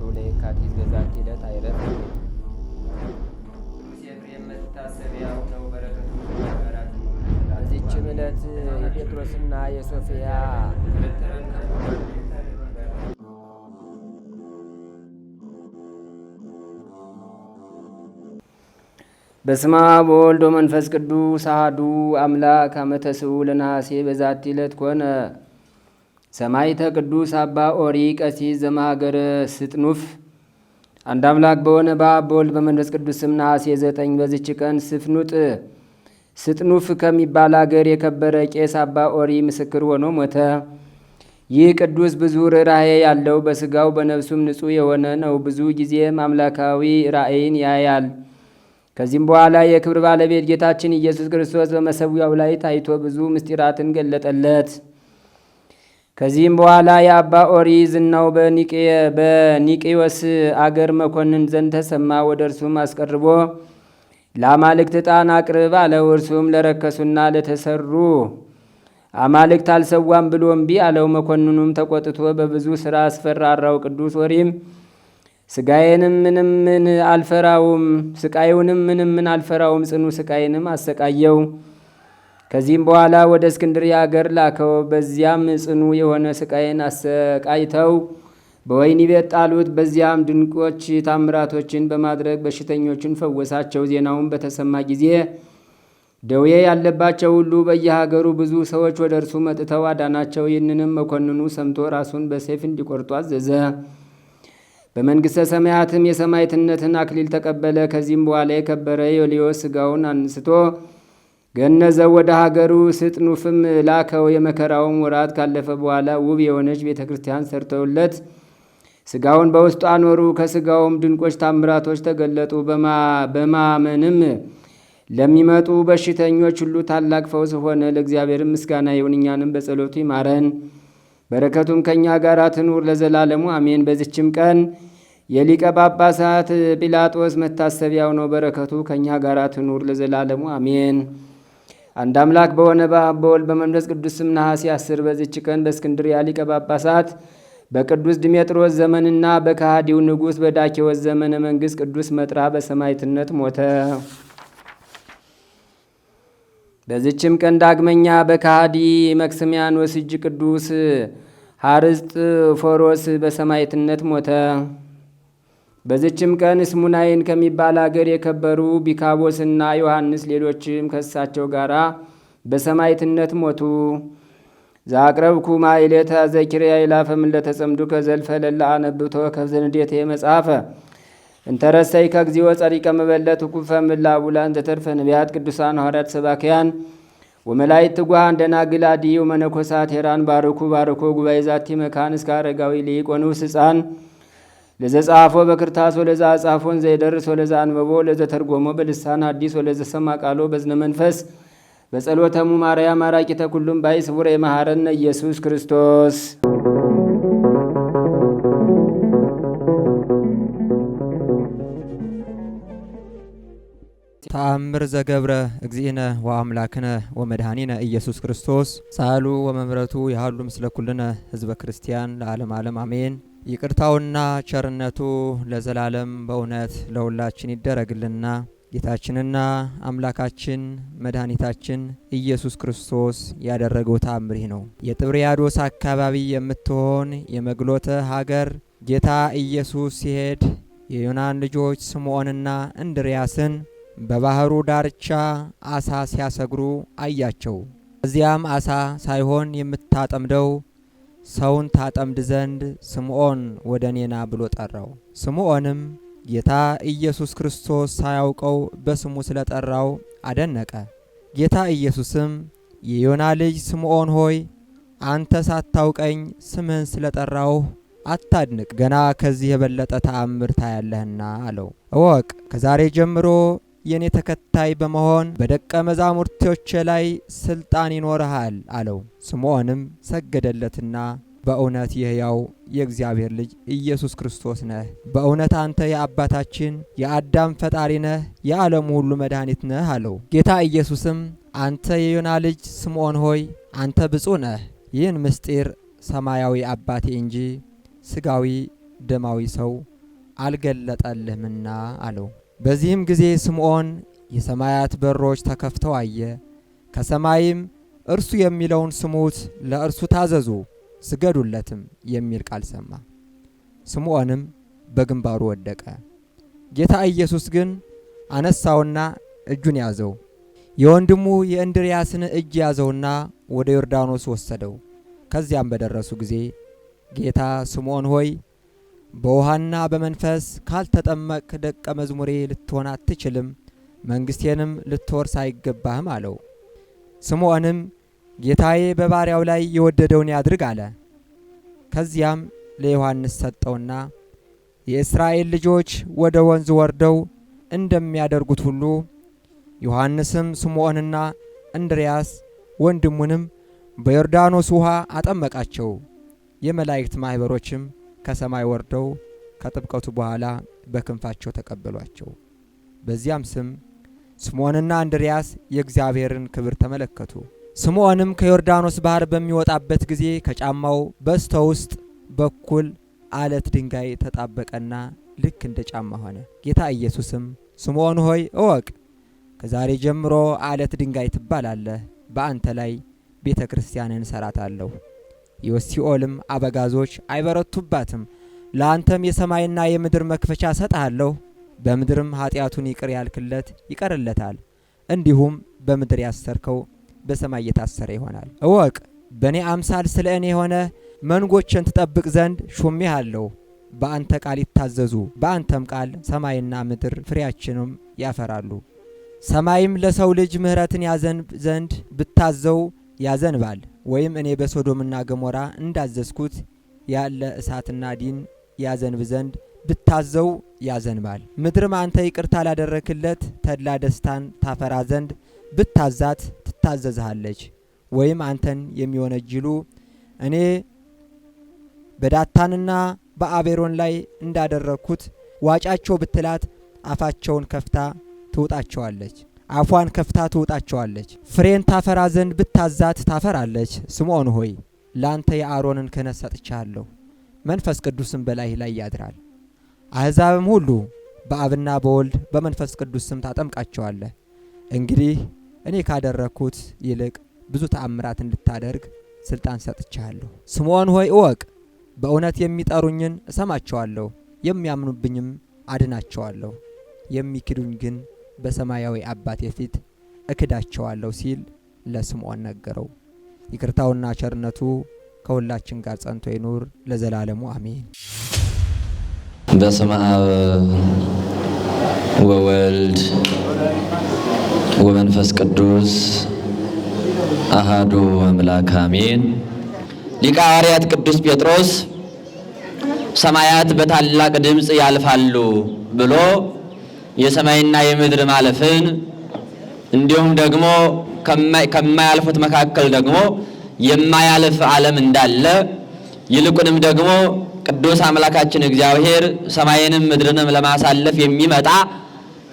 እርሱ ለየካቲት በዛቲ ዕለት አይረፍ። ቅዱስ ኤፍሬም መታሰቢያው ነው። በረከቱ ጋራት። በዚችም ዕለት የጴጥሮስና የሶፊያ በስመ አብ ወወልድ ወመንፈስ ቅዱስ አሐዱ አምላክ። አመ ተስዑ ለነሐሴ በዛቲ ዕለት ኮነ ሰማዕተ ቅዱስ አባ ኦሪ ቀሲስ ዘማሀገረ ስጥኑፍ። አንድ አምላክ በሆነ በአብ በወልድ በመንፈስ ቅዱስ ስም ነሐሴ 9 በዚች ቀን ስጥኑፍ ከሚባል አገር የከበረ ቄስ አባ ኦሪ ምስክር ሆኖ ሞተ። ይህ ቅዱስ ብዙ ርኅራኄ ያለው በሥጋው በነፍሱም ንጹሕ የሆነ ነው። ብዙ ጊዜም አምላካዊ ራእይን ያያል። ከዚህም በኋላ የክብር ባለቤት ጌታችን ኢየሱስ ክርስቶስ በመሠዊያው ላይ ታይቶ ብዙ ምስጢራትን ገለጠለት። ከዚህም በኋላ የአባ ኦሪ ዝናው በኒቄዎስ አገር መኮንን ዘንድ ተሰማ። ወደ እርሱም አስቀርቦ ለአማልክት ዕጣን አቅርብ አለው። እርሱም ለረከሱና ለተሰሩ አማልክት አልሰዋም ብሎ እምቢ አለው። መኮንኑም ተቆጥቶ በብዙ ሥራ አስፈራራው። ቅዱስ ኦሪም ስቃዩንም ምንም አልፈራውም፣ ጽኑ ስቃይንም አሰቃየው። ከዚህም በኋላ ወደ እስክንድርያ አገር ላከው። በዚያም ጽኑ የሆነ ስቃይን አሰቃይተው በወህኒ ቤት ጣሉት። በዚያም ድንቆች ታምራቶችን በማድረግ በሽተኞችን ፈወሳቸው። ዜናውን በተሰማ ጊዜ ደዌ ያለባቸው ሁሉ በየሀገሩ ብዙ ሰዎች ወደ እርሱ መጥተው አዳናቸው። ይህንንም መኮንኑ ሰምቶ ራሱን በሰይፍ እንዲቆርጡ አዘዘ። በመንግሥተ ሰማያትም የሰማዕትነትን አክሊል ተቀበለ። ከዚህም በኋላ የከበረ ዮልዮስ ሥጋውን አንስቶ ገነዘው። ወደ ሀገሩ ስጥኑፍም ላከው። የመከራውም ወራት ካለፈ በኋላ ውብ የሆነች ቤተ ክርስቲያን ሰርተውለት ሥጋውን በውስጡ አኖሩ። ከሥጋውም ድንቆች ታምራቶች ተገለጡ። በማመንም ለሚመጡ በሽተኞች ሁሉ ታላቅ ፈውስ ሆነ። ለእግዚአብሔር ምስጋና ይሁን፣ እኛንም በጸሎቱ ይማረን፣ በረከቱም ከእኛ ጋር ትኑር ለዘላለሙ አሜን። በዚችም ቀን የሊቀ ጳጳሳት ጲላጦስ መታሰቢያው ነው። በረከቱ ከእኛ ጋር ትኑር ለዘላለሙ አሜን። አንድ አምላክ በሆነ በአብ በወልድ በመንፈስ ቅዱስ ስም ነሐሴ 10 በዚች ቀን በእስክንድርያ ሊቀ ጳጳሳት በቅዱስ ድሜጥሮስ ዘመንና በከሃዲው ንጉሥ በዳኪዎስ ዘመነ መንግሥት ቅዱስ መጥራ በሰማዕትነት ሞተ። በዚችም ቀን ዳግመኛ በከሃዲ መክስሚያኖስ እጅ ቅዱስ ሐርስጥ ፎሮስ በሰማዕትነት ሞተ። በዚችም ቀን እስሙናይን ከሚባል አገር የከበሩ ቢካቦስና ዮሐንስ ሌሎችም ከእሳቸው ጋር በሰማዕትነት ሞቱ። ዛቅረብኩ ማይሌታ ዘኪርያ ይላፈም ለተጸምዱ ከዘልፈ ለላ አነብቶ ከዘንዴቴ መጽሐፈ እንተረሰይ ከግዚኦ ጸሪቀ መበለት ኩፈ ምላቡላን ዘተርፈ ነቢያት ቅዱሳን ሐዋርያት ሰባክያን ወመላእክት ትጓሃን ደናግል አድኅው መነኮሳት ሄራን ባርኩ ጉባኤ ዛቲ መካን እስከ አረጋዊ ሊቅ ወንዑስ ሕፃን ለዘጻፎ በክርታስ ወለዛ ጻፎን ዘይደርስ ወለዛ አንበቦ ለዘተርጎሞ በልሳን አዲስ ወለዘሰማ ቃሎ በዝነ መንፈስ በጸሎተሙ ማርያም አራቂተ ኩሉም ባይ ስቡረ የመሐረነ ኢየሱስ ክርስቶስ። ተአምር ዘገብረ እግዚእነ ወአምላክነ ወመድኃኒነ ኢየሱስ ክርስቶስ ሳሉ ወመምረቱ ያህሉ ምስለ ኩልነ ህዝበ ክርስቲያን ለዓለም ዓለም አሜን። ይቅርታውና ቸርነቱ ለዘላለም በእውነት ለሁላችን ይደረግልና ጌታችንና አምላካችን መድኃኒታችን ኢየሱስ ክርስቶስ ያደረገው ተአምር ይህ ነው። የጥብርያዶስ አካባቢ የምትሆን የመግሎተ ሀገር ጌታ ኢየሱስ ሲሄድ የዮናን ልጆች ስምዖንና እንድርያስን በባህሩ ዳርቻ አሳ ሲያሰግሩ አያቸው። እዚያም አሳ ሳይሆን የምታጠምደው ሰውን ታጠምድ ዘንድ ስምዖን ወደ እኔና ብሎ ጠራው። ስምዖንም ጌታ ኢየሱስ ክርስቶስ ሳያውቀው በስሙ ስለጠራው አደነቀ። ጌታ ኢየሱስም የዮና ልጅ ስምዖን ሆይ አንተ ሳታውቀኝ ስምህን ስለጠራውህ አታድንቅ፣ ገና ከዚህ የበለጠ ተአምር ታያለህና አለው። እወቅ፣ ከዛሬ ጀምሮ የኔ ተከታይ በመሆን በደቀ መዛሙርቶቼ ላይ ስልጣን ይኖርሃል አለው። ስምዖንም ሰገደለትና በእውነት የሕያው የእግዚአብሔር ልጅ ኢየሱስ ክርስቶስ ነህ፣ በእውነት አንተ የአባታችን የአዳም ፈጣሪ ነህ፣ የዓለሙ ሁሉ መድኃኒት ነህ አለው። ጌታ ኢየሱስም አንተ የዮና ልጅ ስምዖን ሆይ አንተ ብፁዕ ነህ፣ ይህን ምስጢር ሰማያዊ አባቴ እንጂ ስጋዊ ደማዊ ሰው አልገለጠልህምና አለው። በዚህም ጊዜ ስምዖን የሰማያት በሮች ተከፍተው አየ። ከሰማይም እርሱ የሚለውን ስሙት፣ ለእርሱ ታዘዙ፣ ስገዱለትም የሚል ቃል ሰማ። ስምዖንም በግንባሩ ወደቀ። ጌታ ኢየሱስ ግን አነሳውና እጁን ያዘው። የወንድሙ የእንድርያስን እጅ ያዘውና ወደ ዮርዳኖስ ወሰደው። ከዚያም በደረሱ ጊዜ ጌታ ስምዖን ሆይ በውሃና በመንፈስ ካልተጠመቅህ ደቀ መዝሙሬ ልትሆን አትችልም፣ መንግሥቴንም ልትወርስ አይገባህም አለው። ስምዖንም ጌታዬ በባሪያው ላይ የወደደውን ያድርግ አለ። ከዚያም ለዮሐንስ ሰጠውና የእስራኤል ልጆች ወደ ወንዝ ወርደው እንደሚያደርጉት ሁሉ ዮሐንስም ስምዖንና እንድርያስ ወንድሙንም በዮርዳኖስ ውሃ አጠመቃቸው። የመላእክት ማኅበሮችም ከሰማይ ወርደው ከጥምቀቱ በኋላ በክንፋቸው ተቀበሏቸው። በዚያም ስም ስምዖንና እንድርያስ የእግዚአብሔርን ክብር ተመለከቱ። ስምዖንም ከዮርዳኖስ ባህር በሚወጣበት ጊዜ ከጫማው በስተ ውስጥ በኩል አለት ድንጋይ ተጣበቀና ልክ እንደ ጫማ ሆነ። ጌታ ኢየሱስም ስምዖን ሆይ እወቅ፣ ከዛሬ ጀምሮ አለት ድንጋይ ትባላለህ፣ በአንተ ላይ ቤተ ክርስቲያንን እሰራታለሁ፣ የሲኦልም አበጋዞች አይበረቱባትም። ለአንተም የሰማይና የምድር መክፈቻ እሰጥሃለሁ። በምድርም ኃጢአቱን ይቅር ያልክለት ይቀርለታል፣ እንዲሁም በምድር ያሰርከው በሰማይ የታሰረ ይሆናል። እወቅ፣ በእኔ አምሳል ስለ እኔ የሆነ መንጎችን ትጠብቅ ዘንድ ሾሜሃለሁ። በአንተ ቃል ይታዘዙ፣ በአንተም ቃል ሰማይና ምድር ፍሬያቸውንም ያፈራሉ። ሰማይም ለሰው ልጅ ምሕረትን ያዘንብ ዘንድ ብታዘው ያዘንባል፣ ወይም እኔ በሶዶምና ገሞራ እንዳዘዝኩት ያለ እሳትና ዲን ያዘንብ ዘንድ ብታዘው ያዘንባል። ምድርም አንተ ይቅርታ ላደረክለት ተድላ ደስታን ታፈራ ዘንድ ብታዛት ትታዘዝሃለች። ወይም አንተን የሚወነጅሉ እኔ በዳታንና በአቤሮን ላይ እንዳደረግኩት ዋጫቸው ብትላት አፋቸውን ከፍታ ትውጣቸዋለች፣ አፏን ከፍታ ትውጣቸዋለች። ፍሬን ታፈራ ዘንድ ብታዛት ታፈራለች። ስምዖን ሆይ ላንተ የአሮንን ክህነት ሰጥቻለሁ፣ መንፈስ ቅዱስም በላይህ ላይ ያድራል። አሕዛብም ሁሉ በአብና በወልድ በመንፈስ ቅዱስ ስም ታጠምቃቸዋለህ። እንግዲህ እኔ ካደረግኩት ይልቅ ብዙ ተአምራት እንድታደርግ ስልጣን ሰጥቻለሁ። ስምዖን ሆይ እወቅ፣ በእውነት የሚጠሩኝን እሰማቸዋለሁ፣ የሚያምኑብኝም አድናቸዋለሁ። የሚክዱኝ ግን በሰማያዊ አባቴ ፊት እክዳቸዋለሁ ሲል ለስምዖን ነገረው። ይቅርታውና ቸርነቱ ከሁላችን ጋር ጸንቶ ይኑር ለዘላለሙ አሜን። በስመ አብ ወወልድ ወመንፈስ ቅዱስ አሃዱ አምላክ አሜን። ሊቀ ሐዋርያት ቅዱስ ጴጥሮስ ሰማያት በታላቅ ድምፅ ያልፋሉ ብሎ የሰማይና የምድር ማለፍን እንዲሁም ደግሞ ከማያልፉት መካከል ደግሞ የማያልፍ ዓለም እንዳለ ይልቁንም ደግሞ ቅዱስ አምላካችን እግዚአብሔር ሰማይንም ምድርንም ለማሳለፍ የሚመጣ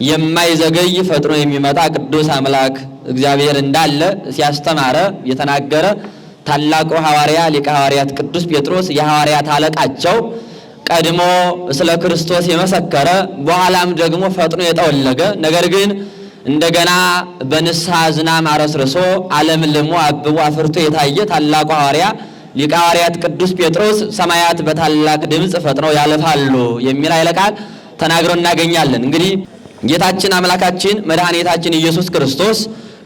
የማይዘገይ ፈጥኖ የሚመጣ ቅዱስ አምላክ እግዚአብሔር እንዳለ ሲያስተማረ የተናገረ ታላቁ ሐዋርያ ሊቀ ሐዋርያት ቅዱስ ጴጥሮስ የሐዋርያት አለቃቸው ቀድሞ ስለ ክርስቶስ የመሰከረ በኋላም ደግሞ ፈጥኖ የጠወለገ ነገር ግን እንደገና በንስሐ ዝናም አረስርሶ ዓለም ልሞ አብቦ አፍርቶ የታየ ታላቁ ሐዋርያ ሊቀ ሐዋርያት ቅዱስ ጴጥሮስ ሰማያት በታላቅ ድምፅ ፈጥነው ያልፋሉ የሚል ኃይለ ቃል ተናግሮ እናገኛለን። እንግዲህ ጌታችን አምላካችን መድኃኒታችን ኢየሱስ ክርስቶስ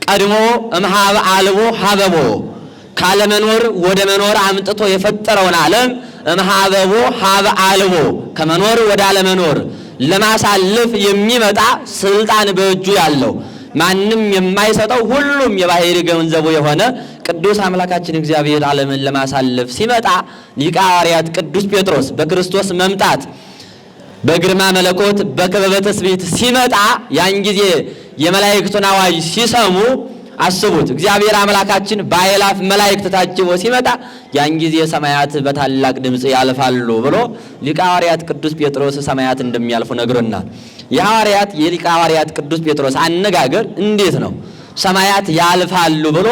ቀድሞ እምኀበ አልቦ ሀበቦ ካለመኖር ወደ መኖር አምጥቶ የፈጠረውን ዓለም እምኀበቦ ሀበ አልቦ ከመኖር ወደ አለመኖር ለማሳለፍ የሚመጣ ስልጣን በእጁ ያለው ማንም የማይሰጠው ሁሉም የባህሪ ገንዘቡ የሆነ ቅዱስ አምላካችን እግዚአብሔር ዓለምን ለማሳለፍ ሲመጣ ሊቀ ሐዋርያት ቅዱስ ጴጥሮስ በክርስቶስ መምጣት በግርማ መለኮት በክበበ ትስብእት ሲመጣ ያን ጊዜ የመላእክቱን አዋጅ ሲሰሙ አስቡት። እግዚአብሔር አምላካችን በአእላፍ መላእክት ታጅቦ ሲመጣ ያን ጊዜ ሰማያት በታላቅ ድምፅ ያልፋሉ ብሎ ሊቀ ሐዋርያት ቅዱስ ጴጥሮስ ሰማያት እንደሚያልፉ ነግሮናል። የሊቀ ሐዋርያት ቅዱስ ጴጥሮስ አነጋገር እንዴት ነው? ሰማያት ያልፋሉ ብሎ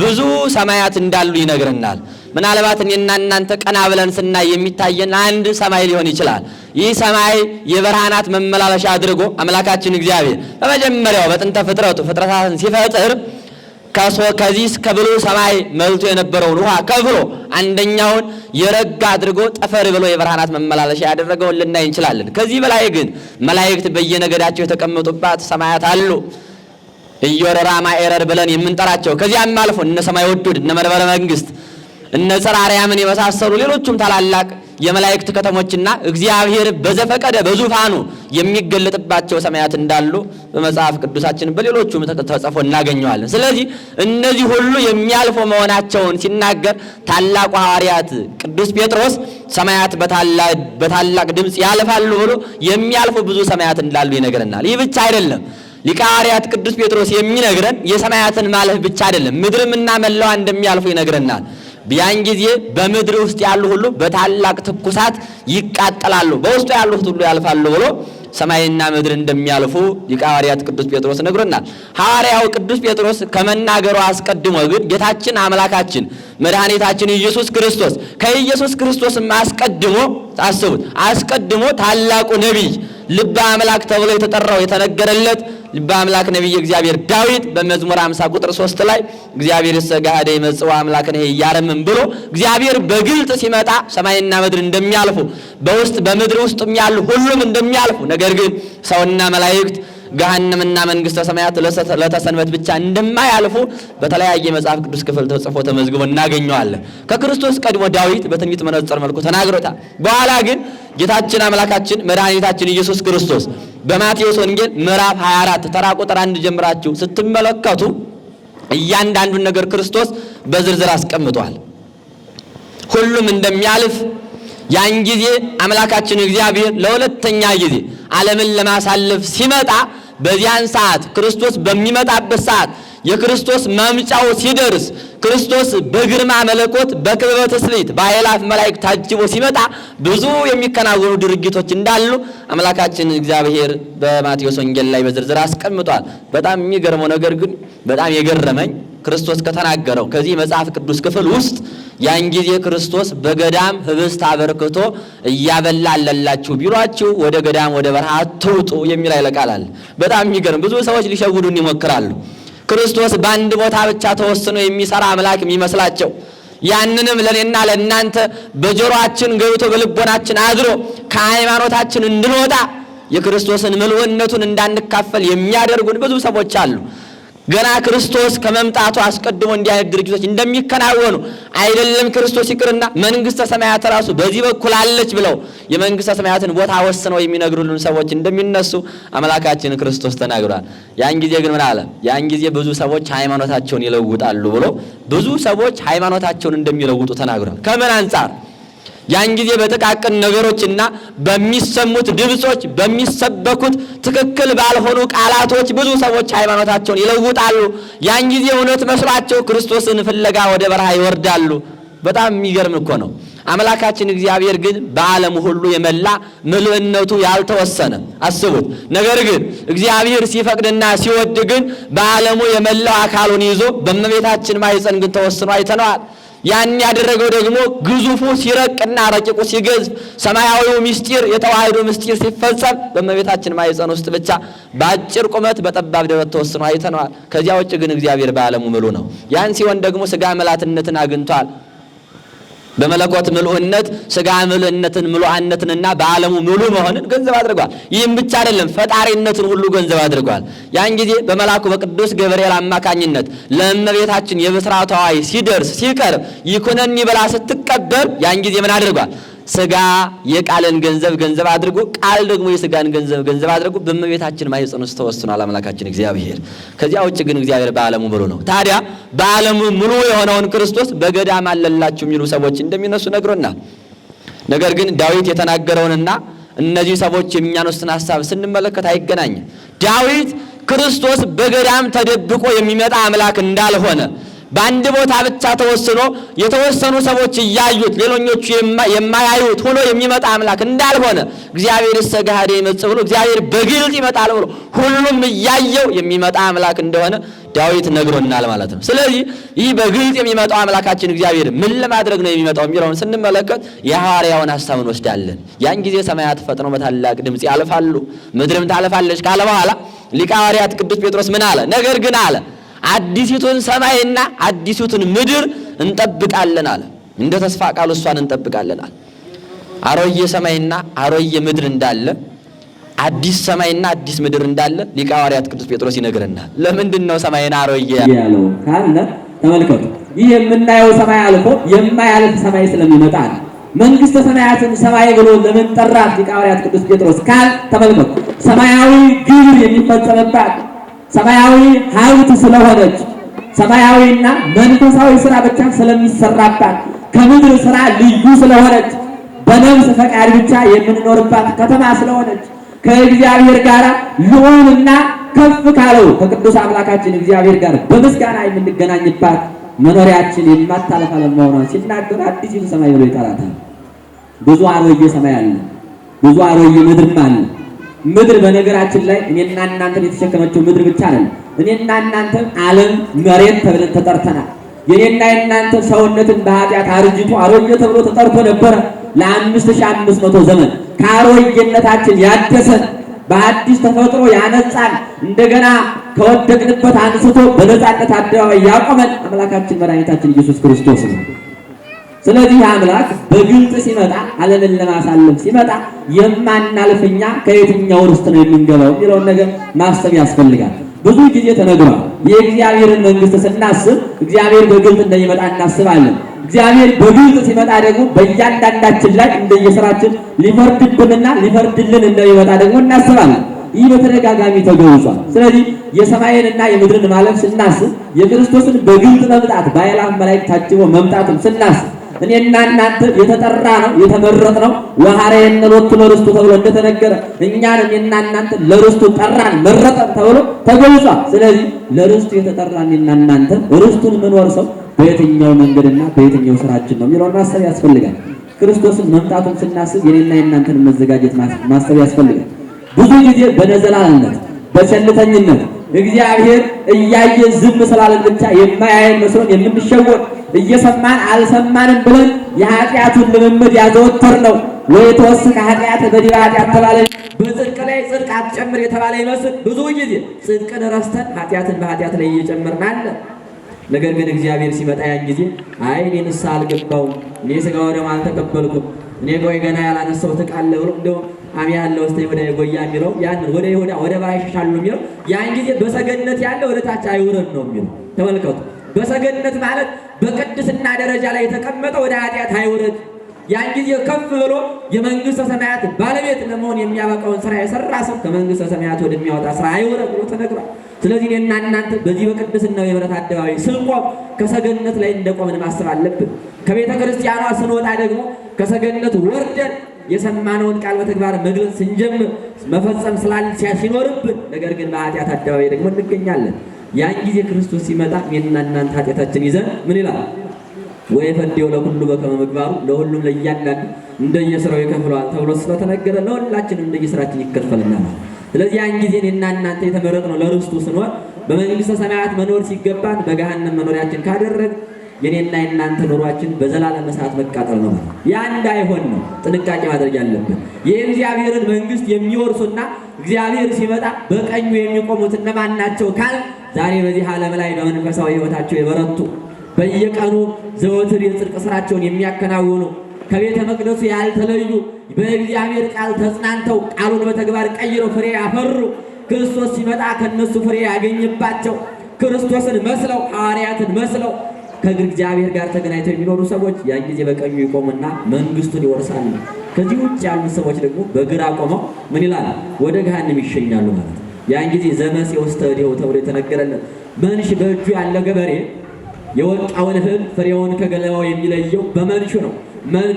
ብዙ ሰማያት እንዳሉ ይነግረናል። ምናልባት እኔና እናንተ ቀና ብለን ስናይ የሚታየን አንድ ሰማይ ሊሆን ይችላል። ይህ ሰማይ የብርሃናት መመላለሻ አድርጎ አምላካችን እግዚአብሔር በመጀመሪያው በጥንተ ፍጥረቱ ፍጥረታትን ሲፈጥር ከዚህ ከብሉ ሰማይ መልቶ የነበረውን ውሃ ከፍሎ አንደኛውን የረጋ አድርጎ ጠፈር ብሎ የብርሃናት መመላለሻ ያደረገውን ልናይ እንችላለን። ከዚህ በላይ ግን መላእክት በየነገዳቸው የተቀመጡባት ሰማያት አሉ። ኢዮር ራማ ኤረር ብለን የምንጠራቸው ከዚያም አልፎ እነ ሰማይ ወዱድ እነ መንበረ መንግስት እነ ጽራርያምን የመሳሰሉ ሌሎችም ታላላቅ የመላእክት ከተሞችና እግዚአብሔር በዘፈቀደ በዙፋኑ የሚገለጥባቸው ሰማያት እንዳሉ በመጽሐፍ ቅዱሳችን በሌሎቹም ተጽፎ እናገኘዋለን። ስለዚህ እነዚህ ሁሉ የሚያልፉ መሆናቸውን ሲናገር ታላቁ ሐዋርያት ቅዱስ ጴጥሮስ ሰማያት በታላቅ ድምፅ ያልፋሉ ብሎ የሚያልፉ ብዙ ሰማያት እንዳሉ ይነግረናል። ይህ ብቻ አይደለም። ሊቀ ሐዋርያት ቅዱስ ጴጥሮስ የሚነግረን የሰማያትን ማለፍ ብቻ አይደለም፣ ምድርምና መላዋ እንደሚያልፉ ይነግረናል። ያን ጊዜ በምድር ውስጥ ያሉ ሁሉ በታላቅ ትኩሳት ይቃጠላሉ፣ በውስጡ ያሉት ሁሉ ያልፋሉ ብሎ ሰማይና ምድር እንደሚያልፉ ሊቀ ሐዋርያት ቅዱስ ጴጥሮስ ነግሮናል። ሐዋርያው ቅዱስ ጴጥሮስ ከመናገሩ አስቀድሞ ግን ጌታችን አምላካችን መድኃኒታችን ኢየሱስ ክርስቶስ ከኢየሱስ ክርስቶስም አስቀድሞ ታላቁ ነቢይ ልበ አምላክ ተብሎ የተጠራው የተነገረለት ልበ አምላክ ነቢይ እግዚአብሔር ዳዊት በመዝሙር 50 ቁጥር 3 ላይ እግዚአብሔር ሰጋደ ይመጽው አምላክ ነህ ያረምን ብሎ እግዚአብሔር በግልጥ ሲመጣ ሰማይና ምድር እንደሚያልፉ በውስጥ በምድር ውስጥም ያሉ ሁሉም እንደሚያልፉ ነገር ግን ሰውና መላእክት ገሃነምና መንግስተ ሰማያት ለተሰንበት ብቻ እንደማያልፉ በተለያየ መጽሐፍ ቅዱስ ክፍል ተጽፎ ተመዝግቦ እናገኘዋለን። ከክርስቶስ ቀድሞ ዳዊት በትንቢት መነጽር መልኩ ተናግሮታል። በኋላ ግን ጌታችን አምላካችን መድኃኒታችን ኢየሱስ ክርስቶስ በማቴዎስ ወንጌል ምዕራፍ 24 ተራ ቁጥር 1 ጀምራችሁ ስትመለከቱ እያንዳንዱን ነገር ክርስቶስ በዝርዝር አስቀምጧል። ሁሉም እንደሚያልፍ ያን ጊዜ አምላካችን እግዚአብሔር ለሁለተኛ ጊዜ ዓለምን ለማሳለፍ ሲመጣ በዚያን ሰዓት ክርስቶስ በሚመጣበት ሰዓት የክርስቶስ መምጫው ሲደርስ ክርስቶስ በግርማ መለኮት በክበበ ትስብእት በኃይላት መላእክት ታጅቦ ሲመጣ ብዙ የሚከናወኑ ድርጊቶች እንዳሉ አምላካችን እግዚአብሔር በማቴዎስ ወንጌል ላይ በዝርዝር አስቀምጧል። በጣም የሚገርመው ነገር ግን በጣም የገረመኝ ክርስቶስ ከተናገረው ከዚህ መጽሐፍ ቅዱስ ክፍል ውስጥ ያን ጊዜ ክርስቶስ በገዳም ህብስት አበርክቶ እያበላለላችሁ ቢሏችሁ ወደ ገዳም ወደ በረሃ አትውጡ የሚል ቃል አለ። በጣም የሚገርም ብዙ ሰዎች ሊሸውዱን ይሞክራሉ። ክርስቶስ በአንድ ቦታ ብቻ ተወስኖ የሚሰራ አምላክ የሚመስላቸው ያንንም ለኔና ለእናንተ በጆሮአችን ገብቶ በልቦናችን አድሮ ከሃይማኖታችን እንድንወጣ የክርስቶስን ምልውነቱን እንዳንካፈል የሚያደርጉን ብዙ ሰዎች አሉ። ገና ክርስቶስ ከመምጣቱ አስቀድሞ እንዲህ አይነት ድርጊቶች እንደሚከናወኑ አይደለም ክርስቶስ ይቅርና መንግስተ ሰማያት ራሱ በዚህ በኩል አለች ብለው የመንግስተ ሰማያትን ቦታ ወስነው የሚነግሩልን ሰዎች እንደሚነሱ አምላካችን ክርስቶስ ተናግሯል። ያን ጊዜ ግን ምን አለ? ያን ጊዜ ብዙ ሰዎች ሃይማኖታቸውን ይለውጣሉ ብሎ ብዙ ሰዎች ሃይማኖታቸውን እንደሚለውጡ ተናግሯል። ከምን አንጻር? ያን ጊዜ በጥቃቅን ነገሮችና በሚሰሙት ድምጾች በሚሰበኩት ትክክል ባልሆኑ ቃላቶች ብዙ ሰዎች ሃይማኖታቸውን ይለውጣሉ። ያን ጊዜ እውነት መስሏቸው ክርስቶስን ፍለጋ ወደ በረሃ ይወርዳሉ። በጣም የሚገርም እኮ ነው። አምላካችን እግዚአብሔር ግን በዓለም ሁሉ የመላ ምልእነቱ ያልተወሰነ አስቡት። ነገር ግን እግዚአብሔር ሲፈቅድና ሲወድ ግን በዓለሙ የመላው አካሉን ይዞ በእመቤታችን ማኅፀን ግን ተወስኖ አይተነዋል። ያን ያደረገው ደግሞ ግዙፉ ሲረቅና ረቂቁ ሲገዝፍ ሰማያዊው ምስጢር የተዋህዶ ምስጢር ሲፈጸም በእመቤታችን ማኅፀን ውስጥ ብቻ በአጭር ቁመት በጠባብ ደረት ተወስኖ አይተነዋል። ከዚያ ውጭ ግን እግዚአብሔር በዓለሙ ምሉ ነው። ያን ሲሆን ደግሞ ሥጋ ምልአትነትን አግኝቷል። በመለኮት ምሉዕነት ሥጋ ምሉዕነትን ምሉዓነትንና በዓለሙ ሙሉ መሆንን ገንዘብ አድርጓል። ይህም ብቻ አይደለም፣ ፈጣሪነትን ሁሉ ገንዘብ አድርጓል። ያን ጊዜ በመልአኩ በቅዱስ ገብርኤል አማካኝነት ለእመቤታችን የብስራቷ ዋይ ሲደርስ ሲቀርብ ይኩነኒ ብላ ስትቀበል ያን ጊዜ ምን አድርጓል? ሥጋ የቃልን ገንዘብ አድርጎ ቃል ደግሞ የሥጋን ገንዘብ አድርጎ በእመቤታችን ማኅፀን ውስጥ ተወስኗል አምላካችን እግዚአብሔር። ከዚያ ውጭ ግን እግዚአብሔር በዓለሙ ሙሉ ነው። ታዲያ በዓለሙ ሙሉ የሆነውን ክርስቶስ በገዳም አለላችሁ የሚሉ ሰዎች እንደሚነሱ ነግሮናል። ነገር ግን ዳዊት የተናገረውንና እነዚህ ሰዎች የሚያነሱትን ሐሳብ ስንመለከት አይገናኝም። ዳዊት ክርስቶስ በገዳም ተደብቆ የሚመጣ አምላክ እንዳልሆነ በአንድ ቦታ ብቻ ተወስኖ የተወሰኑ ሰዎች እያዩት ሌሎኞቹ የማያዩት ሆኖ የሚመጣ አምላክ እንዳልሆነ እግዚአብሔር ሰጋዴ ይመጽእ ብሎ እግዚአብሔር በግልጥ ይመጣል ብሎ ሁሉም እያየው የሚመጣ አምላክ እንደሆነ ዳዊት ነግሮናል ማለት ነው። ስለዚህ ይህ በግልጽ የሚመጣው አምላካችን እግዚአብሔር ምን ለማድረግ ነው የሚመጣው የሚለውን ስንመለከት የሐዋርያውን ሐሳብ እንወስዳለን። ያን ጊዜ ሰማያት ፈጥነው በታላቅ ድምፅ ያልፋሉ፣ ምድርም ታልፋለች ካለ በኋላ ሊቀ ሐዋርያት ቅዱስ ጴጥሮስ ምን አለ? ነገር ግን አለ አዲሲቱን ሰማይና አዲሲቱን ምድር እንጠብቃለን አለ። እንደ ተስፋ ቃሉ እሷን እንጠብቃለን አለ። አሮጌ ሰማይና አሮጌ ምድር እንዳለ፣ አዲስ ሰማይና አዲስ ምድር እንዳለ ሊቀ ሐዋርያት ቅዱስ ጴጥሮስ ይነግረናል። ለምንድን ነው ሰማይና አሮጌ ያለው ካለ ተመልከቱ። ይህ የምናየው ሰማይ አልፎ የማያልፍ ሰማይ ስለሚመጣ ነው። መንግስተ ሰማያትን ሰማይ ብሎ ለምን ጠራት ሊቀ ሐዋርያት ቅዱስ ጴጥሮስ ካል ተመልከቱ። ሰማያዊ ግብር የሚፈጸምባት ሰማያዊ ሀብት ስለሆነች ሰማያዊና መንፈሳዊ ስራ ብቻ ስለሚሰራባት ከምድር ስራ ልዩ ስለሆነች በነፍስ ፈቃድ ብቻ የምንኖርባት ከተማ ስለሆነች ከእግዚአብሔር ጋር ልዑልና ከፍ ካለው ከቅዱስ አምላካችን እግዚአብሔር ጋር በምስጋና የምንገናኝባት መኖሪያችን የማታለፍ መሆኗን ሲናገር አዲሲቱ ሰማይ ብሎ ይጠራታል። ብዙ አሮጌ ሰማይ አለ፣ ብዙ አሮጌ ምድርም አለ። ምድር በነገራችን ላይ እኔና እናንተን የተሸከመችው ምድር ብቻ አይደለም። እኔና እናንተ ዓለም መሬት ተብለን ተጠርተናል። የኔና የናንተ ሰውነትን በኃጢአት አርጅቶ አሮጌ ተብሎ ተጠርቶ ነበረ ለ5500 ዘመን። ከአሮጌነታችን ያደሰን በአዲስ ተፈጥሮ ያነጻን እንደገና ከወደቅንበት አንስቶ በነጻነት አደባባይ ያቆመን አምላካችን መድኃኒታችን ኢየሱስ ክርስቶስ ነው። ስለዚህ አምላክ በግልጽ ሲመጣ ዓለምን ለማሳለፍ ሲመጣ የማናልፍኛ ከየትኛው ርስት ነው የምንገባው የሚለውን ነገር ማሰብ ያስፈልጋል። ብዙ ጊዜ ተነግሯል። የእግዚአብሔርን መንግስት ስናስብ እግዚአብሔር በግልጽ እንደሚመጣ እናስባለን። እግዚአብሔር በግልጽ ሲመጣ ደግሞ በእያንዳንዳችን ላይ እንደየስራችን ሊፈርድብንና ሊፈርድልን እንደሚመጣ ደግሞ እናስባለን። ይህ በተደጋጋሚ ተገልጿል። ስለዚህ የሰማይንና የምድርን ማለፍ ስናስብ የክርስቶስን በግልጽ መምጣት በአእላፍ መላእክት ታጅቦ መምጣቱን ስናስብ እኔና እናንተ የተጠራ ነው የተመረጥ ነው ወሐረየነ ሎቱ ለርስቱ ተብሎ እንደተነገረ እኛን እኔና እናንተ ለርስቱ ጠራን መረጠን ተብሎ ተገልጿል። ስለዚህ ለርስቱ የተጠራን እኔና እናንተ ርስቱን የምንወርሰው በየትኛው መንገድና በየትኛው ስራችን ነው የሚለውን ማሰብ ያስፈልጋል። ክርስቶስን መምጣቱን ስናስብ የኔና የእናንተን መዘጋጀት ማሰብ ያስፈልጋል። ብዙ ጊዜ በነዘላልነት በቸልተኝነት እግዚአብሔር እያየ ዝም ስላለን ብቻ የማያየን መስሎን የምንሸወድ እየሰማን አልሰማንም ብለን የኃጢአቱን ልምምድ ያዘወተር ነው ወይ ተወስከ ኃጢአት በዲበ ኃጢአት ተባለ በጽድቅ ላይ ጽድቅ አትጨምር የተባለ ይመስል ብዙ ጊዜ ጽድቅን ረስተን ኃጢአትን በኃጢአት ላይ እየጨመርን አለ። ነገር ግን እግዚአብሔር ሲመጣ ያን ጊዜ አይ እኔ ንስሐ አልገባሁም፣ እኔ ሥጋ ወደሙ አልተቀበልኩም፣ እኔ ቆይ ገና ያላነሳሁት ዕቃ አለ ብሎ እንደው አሚ ያለው እስቲ ወደ ጎያ የሚለው ያንን ወደ ይሁዳ ወደ ባይ ይሻሻሉ የሚለው ያን ጊዜ በሰገነት ያለ ወደ ታች አይውረድ ነው የሚለው። ተመልከቱ፣ በሰገነት ማለት በቅድስና ደረጃ ላይ የተቀመጠ ወደ ኃጢአት አይውረድ። ያን ጊዜ ከፍ ብሎ የመንግስተ ሰማያት ባለቤት ለመሆን የሚያበቃውን ስራ የሰራ ሰው ከመንግስተ ሰማያት ወደሚያወጣ ስራ አይውረድ ብሎ ተነግሯል። ስለዚህ እኔና እናንተ በዚህ በቅድስናው የምህረት አደባባይ ስንቆም ከሰገነት ላይ እንደቆምን ማሰብ አለብን። ከቤተ ክርስቲያኗ ስንወጣ ደግሞ ከሰገነት ወርደን የሰማነውን ቃል በተግባር መግለጽ ስንጀምር መፈጸም ሲኖርብን፣ ነገር ግን በኃጢአት አደባባይ ደግሞ እንገኛለን። ያን ጊዜ ክርስቶስ ሲመጣ እኔና እናንተ ኃጢአታችን ይዘን ምን ይላል? ወይፈዴው ለሁሉ በከመ ምግባሩ፣ ለሁሉም ለእያንዳንዱ እንደየስራው ይከፍለዋል ተብሎ ስለተነገረ ለሁላችንም እንደየስራችን ይከፈልናል። ስለዚህ ያን ጊዜ እኔና እናንተ የተመረጥነው ለርስቱ ስንሆን በመንግስተ ሰማያት መኖር ሲገባን በገሃነም መኖሪያችን ካደረግ የኔና የእናንተ ኑሯችን በዘላለም እሳት መቃጠል ነው። ያ እንዳይሆን ነው ጥንቃቄ ማድረግ ያለብን። የእግዚአብሔርን መንግስት የሚወርሱና እግዚአብሔር ሲመጣ በቀኙ የሚቆሙት እነማን ናቸው ካል ዛሬ በዚህ ዓለም ላይ በመንፈሳዊ ሕይወታቸው የበረቱ በየቀኑ ዘወትር የጽድቅ ስራቸውን የሚያከናውኑ ከቤተ መቅደሱ ያልተለዩ በእግዚአብሔር ቃል ተጽናንተው ቃሉን በተግባር ቀይረው ፍሬ ያፈሩ ክርስቶስ ሲመጣ ከነሱ ፍሬ ያገኝባቸው ክርስቶስን መስለው ሐዋርያትን መስለው ከእግዚአብሔር ጋር ተገናኝተው የሚኖሩ ሰዎች ያን ጊዜ በቀኙ ይቆሙና መንግስቱን ይወርሳሉ። ከዚህ ውጭ ያሉት ሰዎች ደግሞ በግራ ቆመው ምን ይላል? ወደ ገሃነም ይሸኛሉ ማለት ነው። ያን ጊዜ ዘመሴ ውስተ እዴሁ ተብሎ የተነገረለት መንሽ በእጁ ያለ ገበሬ የወጣውን እህል ፍሬውን ከገለባው የሚለየው በመንሹ ነው።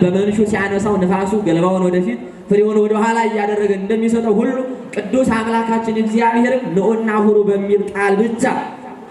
በመንሹ ሲያነሳው ንፋሱ ገለባውን ወደፊት ፍሬውን ወደ ኋላ እያደረገ እንደሚሰጠው ሁሉ ቅዱስ አምላካችን እግዚአብሔርም ንዑና ሁሩ በሚል ቃል ብቻ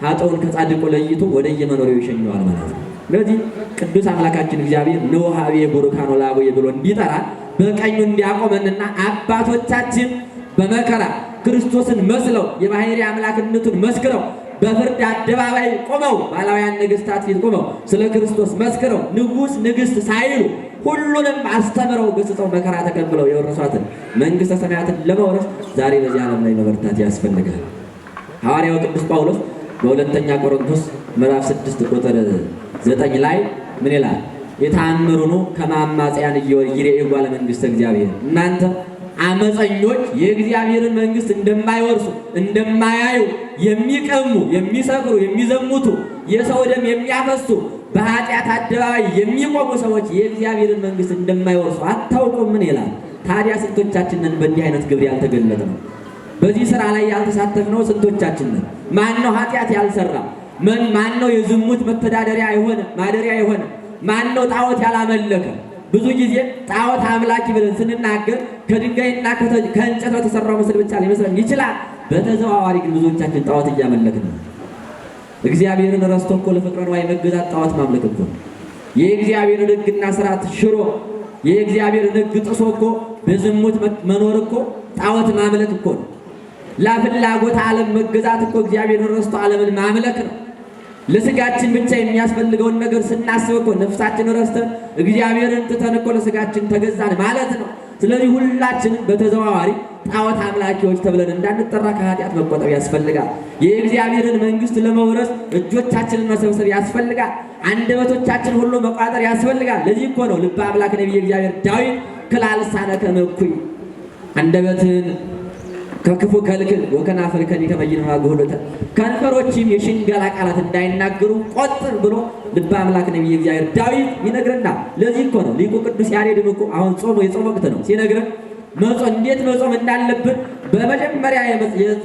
ኃጥኡን ከጻድቁ ለይቶ ወደ የመኖሪያው ይሸኘዋል ማለት ነው። ስለዚህ ቅዱስ አምላካችን እግዚአብሔር ንዑ ኀቤየ ቡሩካን ወላቡየ ብሎ እንዲጠራ በቀኙ እንዲያቆመንና አባቶቻችን በመከራ ክርስቶስን መስለው የባሕርይ አምላክነቱን መስክረው በፍርድ አደባባይ ቆመው ባላውያን ነገሥታት ፊት ቆመው ስለ ክርስቶስ መስክረው ንጉሥ ንግሥት ሳይሉ ሁሉንም አስተምረው ገስጸው መከራ ተቀብለው የወረሷትን መንግሥተ ሰማያትን ለመውረስ ዛሬ በዚህ ዓለም ላይ መበርታት ያስፈልጋል። ሐዋርያው ቅዱስ ጳውሎስ በሁለተኛ ቆሮንቶስ ምዕራፍ 6 ቁጥር 9 ላይ ምን ይላል? የታምሩኑ ከማማጽያን ይሬእዩ ለመንግሥተ እግዚአብሔር። እናንተ አመፀኞች የእግዚአብሔርን መንግሥት እንደማይወርሱ እንደማያዩ የሚቀሙ የሚሰክሩ የሚዘሙቱ የሰው ደም የሚያፈሱ በኃጢአት አደባባይ የሚቆሙ ሰዎች የእግዚአብሔርን መንግሥት እንደማይወርሱ አታውቁም? ምን ይላል? ታዲያ ስንቶቻችንን በእንዲህ አይነት ግብር ያልተገለጥነው? በዚህ ሥራ ላይ ያልተሳተፍነው ስንቶቻችንን? ማን ነው ኃጢአት ያልሰራ? ማን ነው የዝሙት መተዳደሪያ የሆነ ማደሪያ የሆነ? ማን ነው ጣዖት ያላመለከ? ብዙ ጊዜ ጣዖት አምላኪ ብለን ስንናገር ከድንጋይና ከእንጨት በተሰራው ምስል ብቻ ሊመስለን ይችላል። በተዘዋዋሪ ግን ብዙዎቻችን ጣዖት እያመለክን ነው። እግዚአብሔርን ረስቶ እኮ ለፍቅረ ነዋይ መገዛት ጣዖት ማምለክ እኮ ነው። የእግዚአብሔርን ሕግና ስርዓት ሽሮ የእግዚአብሔርን ሕግ ጥሶ እኮ በዝሙት መኖር እኮ ጣዖት ማምለክ እኮ ነው። ለፍላጎት ዓለም መገዛት እኮ እግዚአብሔርን ረስቶ ዓለምን ማምለክ ነው። ለስጋችን ብቻ የሚያስፈልገውን ነገር ስናስብ እኮ ነፍሳችን ረስተን እግዚአብሔርን ትተን እኮ ለስጋችን ተገዛን ማለት ነው። ስለዚህ ሁላችንም በተዘዋዋሪ ጣዖት አምላኪዎች ተብለን እንዳንጠራ ከኃጢአት መቆጠብ ያስፈልጋል። የእግዚአብሔርን መንግሥት ለመውረስ እጆቻችንን መሰብሰብ ያስፈልጋል። አንደበቶቻችን ሁሉ መቋጠር ያስፈልጋል። ለዚህ እኮ ነው ልበ አምላክ ነቢየ እግዚአብሔር ዳዊት ክላልሳነከ እኩይ አንደበትን ከክፉ ከልክል ወከናፍርከኒ ከመይንማ ጎሎተ ከንፈሮችም የሽንገላ ቃላት እንዳይናገሩ ቆጥር ብሎ ልበ አምላክ ነቢየ እግዚአብሔር ዳዊት ይነግረናል። ለዚህ እኮ ነው ሊቁ ቅዱስ ያሬድም እኮ አሁን ጾም የጾም ወቅት ነው ሲነግረን መጾም እንዴት መጾም እንዳለብን በመጀመሪያ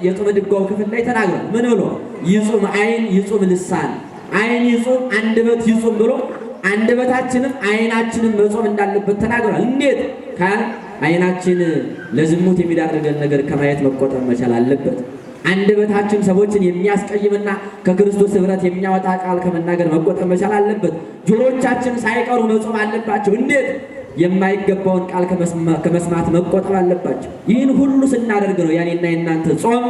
የጾም ድጓው ክፍል ላይ ተናግሯል። ምን ብሎ? ይጹም ዓይን ይጹም ልሳን፣ ዓይን ይጹም አንደበት ይጹም ብሎ አንደበታችንም ዓይናችንን መጾም እንዳለበት ተናግሯል። እንዴት ካል ዓይናችን ለዝሙት የሚዳርገን ነገር ከማየት መቆጠብ መቻል አለበት። አንደበታችን ሰዎችን የሚያስቀይምና ከክርስቶስ ኅብረት የሚያወጣ ቃል ከመናገር መቆጠብ መቻል አለበት። ጆሮቻችን ሳይቀሩ መጾም አለባቸው። እንዴት? የማይገባውን ቃል ከመስማት መቆጠብ አለባቸው። ይህን ሁሉ ስናደርግ ነው ያኔና የናንተ ጾም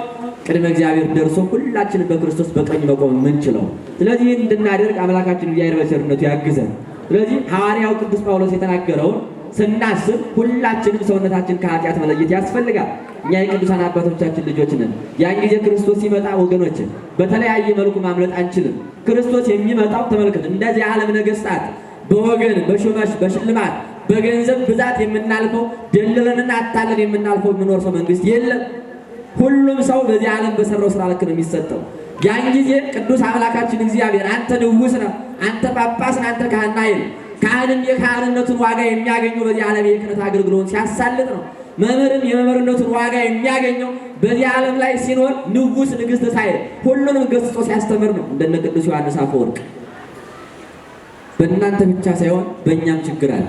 ቅድመ እግዚአብሔር ደርሶ ሁላችንም በክርስቶስ በቀኝ መቆም የምንችለው። ስለዚህ ይህን እንድናደርግ አምላካችን እግዚአብሔር በቸርነቱ ያግዘን። ስለዚህ ሐዋርያው ቅዱስ ጳውሎስ የተናገረውን ስናስብ ሁላችንም ሰውነታችን ከኃጢአት መለየት ያስፈልጋል። እኛ የቅዱሳን አባቶቻችን ልጆች ነን። ያን ጊዜ ክርስቶስ ሲመጣ ወገኖችን በተለያየ መልኩ ማምለጥ አንችልም። ክርስቶስ የሚመጣው ተመልከት፣ እንደዚህ የዓለም ነገሥታት በወገን በሹመሽ በሽልማት በገንዘብ ብዛት የምናልፈው ደልለንና አታለን የምናልፈው የምኖር ሰው መንግስት የለም። ሁሉም ሰው በዚህ ዓለም በሰራው ስራ ልክ ነው የሚሰጠው። ያን ጊዜ ቅዱስ አምላካችን እግዚአብሔር አንተ ንጉሥ ነህ፣ አንተ ጳጳስ ነህ፣ አንተ ካህን አይል። ካህንም የካህንነቱን ዋጋ የሚያገኘው በዚህ ዓለም የክህነት አገልግሎትን ሲያሳልጥ ነው። መምህርም የመምህርነቱን ዋጋ የሚያገኘው በዚህ ዓለም ላይ ሲኖር ንጉሥ ንግሥት ሳይል ሁሉንም ገስጾ ሲያስተምር ነው። እንደነ ቅዱስ ዮሐንስ አፈወርቅ በእናንተ ብቻ ሳይሆን በእኛም ችግር አለ።